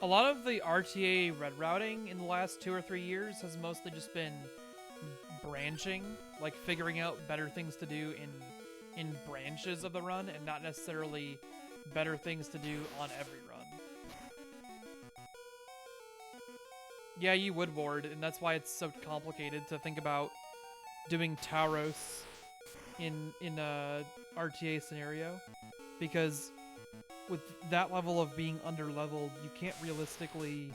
A lot of the RTA red routing in the last 2 or 3 years has mostly just been branching, like figuring out better things to do in branches of the run, and not necessarily better things to do on every run. Yeah, you would ward, and that's why it's so complicated to think about doing Tauros in a RTA scenario, because with that level of being under-leveled, you can't realistically...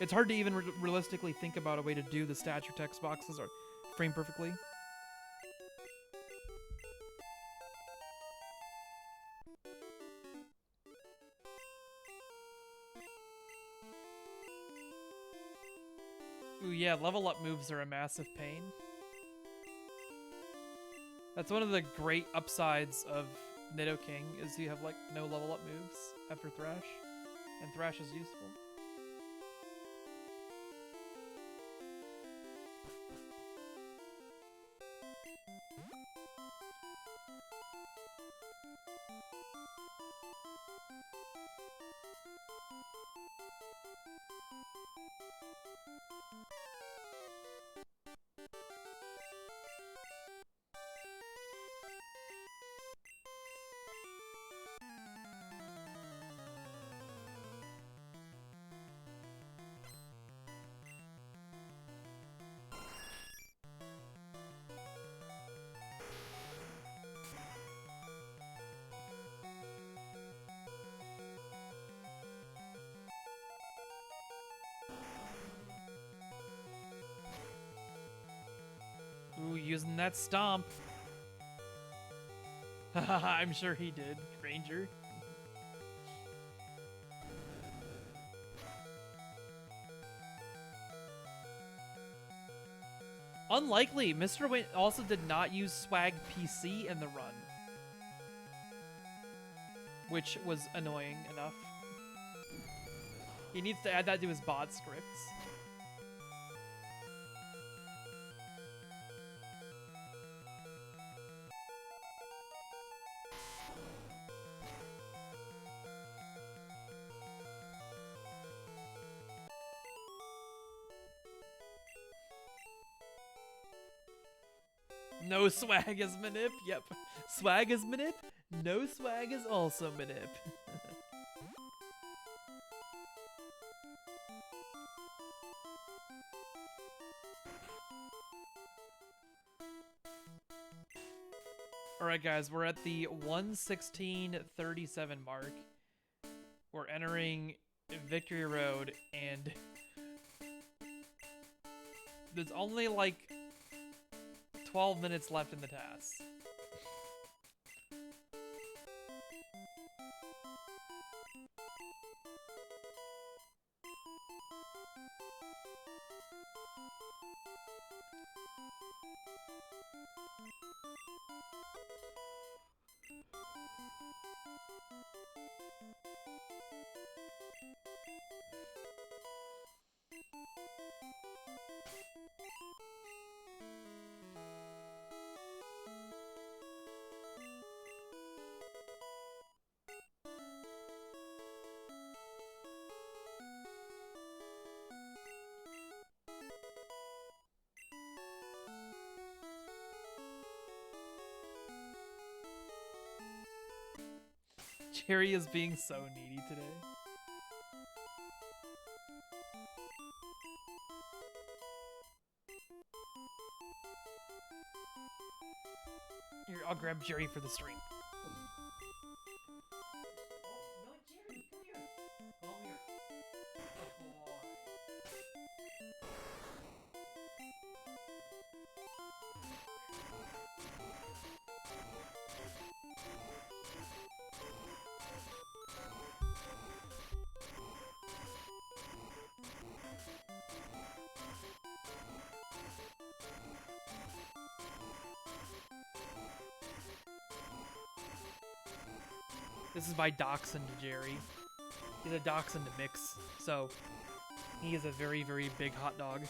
it's hard to even realistically think about a way to do the statue text boxes or frame perfectly. Ooh, yeah, level up moves are a massive pain. That's one of the great upsides of Nidoking, is you have like no level up moves after Thrash, and Thrash is useful. Ooh, using that stomp. I'm sure he did, Ranger. Unlikely, MrWint also did not use Swag PC in the run, which was annoying enough. He needs to add that to his bot scripts. No swag is manip. Yep. Swag is manip. No swag is also manip. Alright guys, we're at the 1:16:37 mark. We're entering Victory Road, and there's only like 12 minutes left in the TAS. Jerry is being so needy today. Here, I'll grab Jerry for the stream. No, Jerry, come here. Come here. Good boy. This is my dachshund, Jerry. He's a dachshund mix, so he is a very, very big hot dog.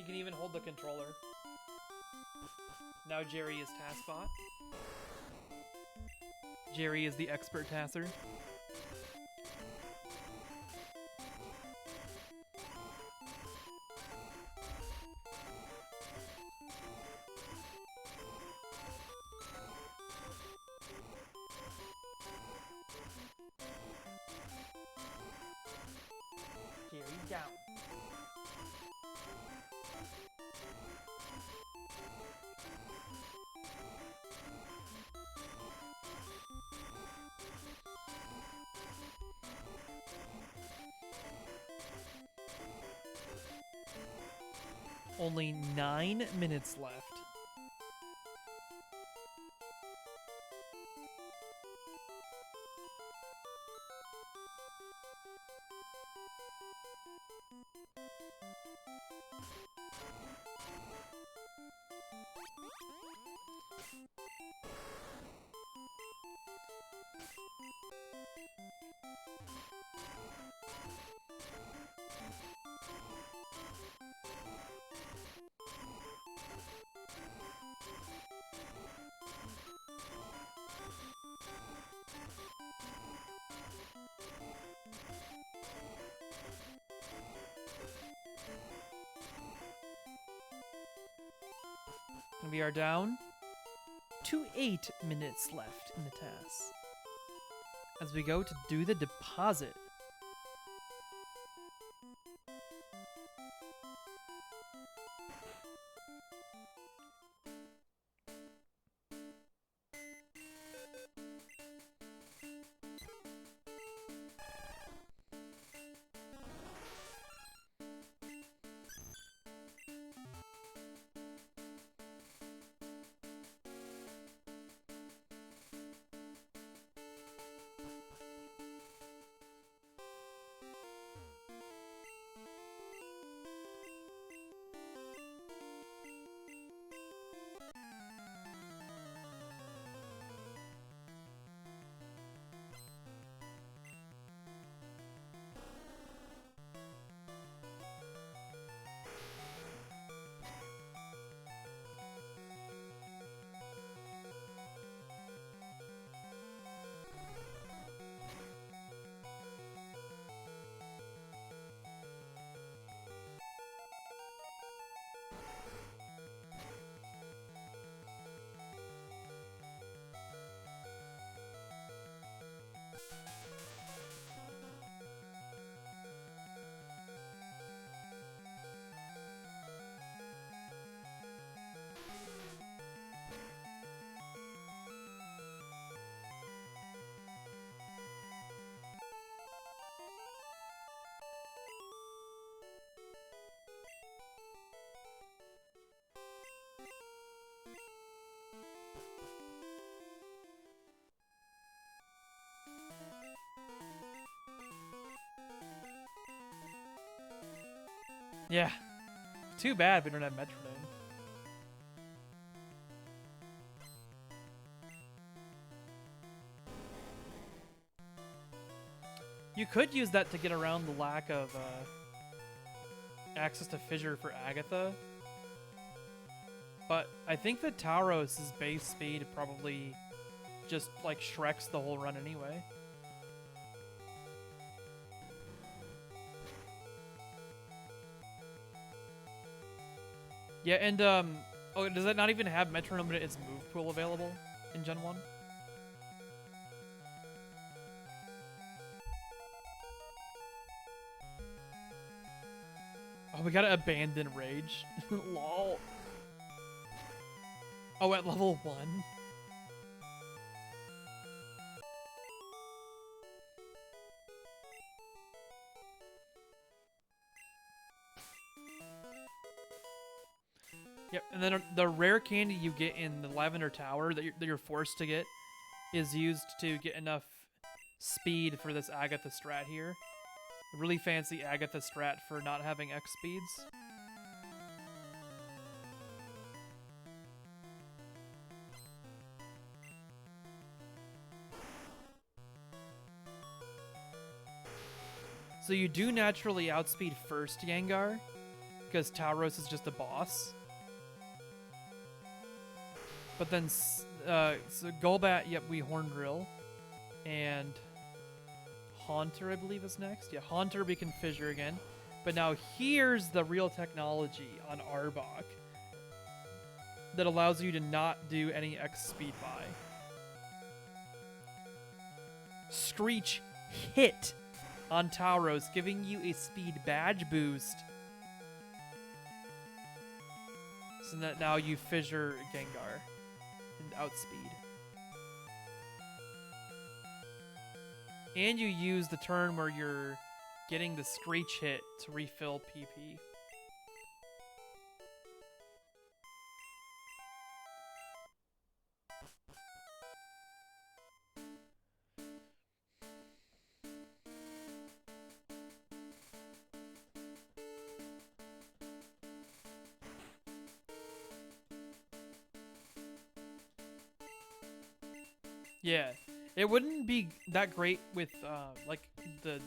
You can even hold the controller. Now Jerry is TASBot. Jerry is the expert tasser. Jerry down. Only 9 minutes left. And we are down to 8 minutes left in the TAS. As we go to do the deposit. Yeah. Too bad we don't have metronome. You could use that to get around the lack of access to Fissure for Agatha. But I think that Tauros' base speed probably just like Shreks the whole run anyway. Yeah, and oh, does that not even have metronome in its move pool available in Gen 1? Oh, we gotta abandon Rage. Lol. Oh, at level 1? Yep, and then the rare candy you get in the Lavender Tower that you're forced to get is used to get enough speed for this Agatha strat here. A really fancy Agatha strat for not having X speeds. So you do naturally outspeed first Gengar, because Tauros is just a boss. But then, so Golbat, yep, we Horn Drill. And Haunter, I believe, is next. Yeah, Haunter we can fissure again. But now here's the real technology on Arbok that allows you to not do any X speed buy. Screech hit on Tauros, giving you a speed badge boost. So that now you fissure Gengar and outspeed. And you use the turn where you're getting the Screech hit to refill PP. Yeah, it wouldn't be that great with like the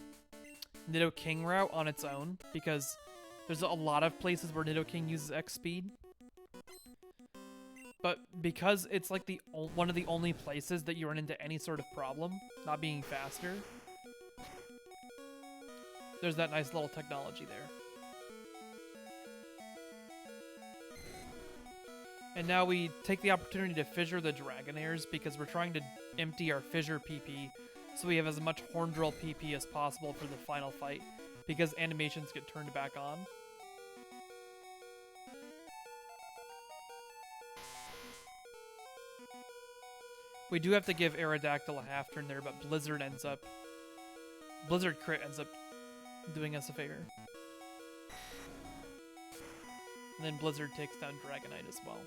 Nidoking route on its own, because there's a lot of places where Nidoking uses X speed. But because it's like one of the only places that you run into any sort of problem, not being faster, there's that nice little technology there. And now we take the opportunity to fissure the Dragonairs because we're trying to empty our fissure PP so we have as much Horn Drill PP as possible for the final fight, because animations get turned back on. We do have to give Aerodactyl a half turn there, but Blizzard crit ends up doing us a favor. And then Blizzard takes down Dragonite as well.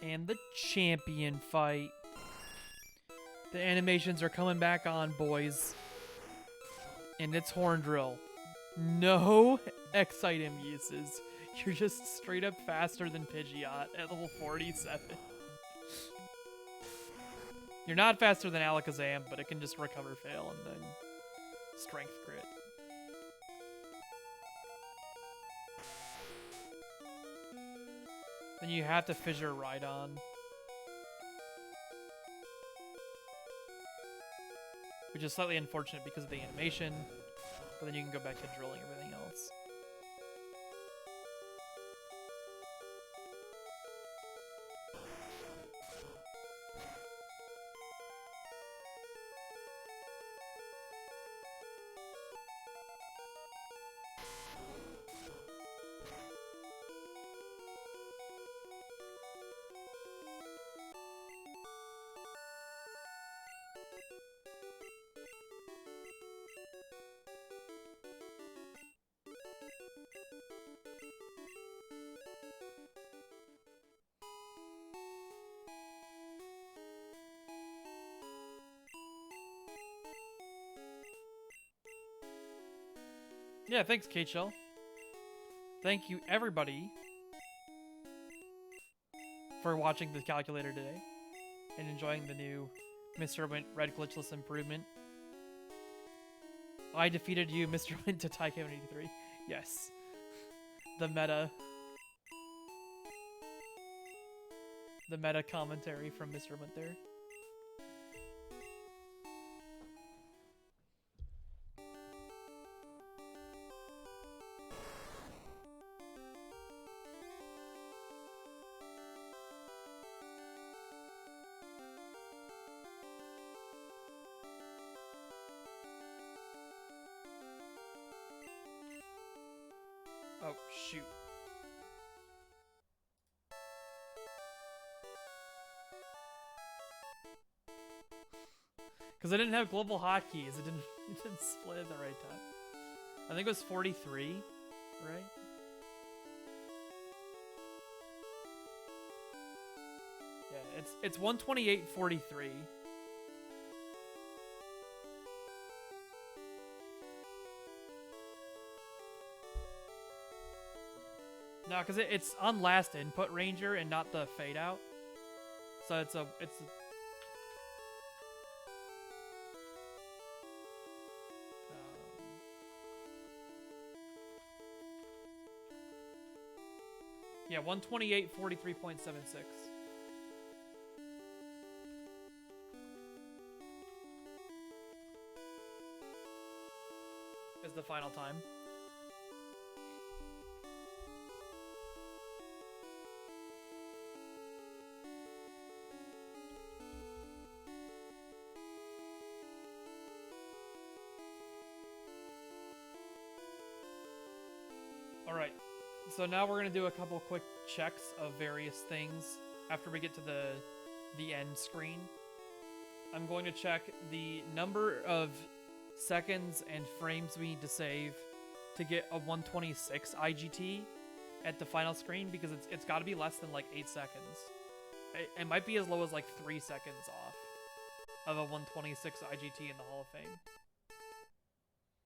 And the champion fight. The animations are coming back on, boys. And it's Horn Drill. No X item uses. You're just straight up faster than Pidgeot at level 47. You're not faster than Alakazam, but it can just recover fail and then strength crit. Then you have to fissure Rhydon. Which is slightly unfortunate because of the animation, but then you can go back to drilling everything else. Yeah, thanks, Kate Shell. Thank you, everybody, for watching the calculator today and enjoying the new MrWint Red Glitchless improvement. I defeated you, MrWint, to Tycoon 83. Yes. The meta commentary from MrWint there. Oh, shoot. Because I didn't have global hotkeys. It didn't split at the right time. I think it was 43, right? Yeah, it's 128.43. No, because it's on last input ranger and not the fade out. So it's a yeah, 128.43.76. Is the final time. Alright, so now we're going to do a couple quick checks of various things after we get to the end screen. I'm going to check the number of seconds and frames we need to save to get a 126 IGT at the final screen, because it's got to be less than like 8 seconds. It might be as low as like 3 seconds off of a 126 IGT in the Hall of Fame.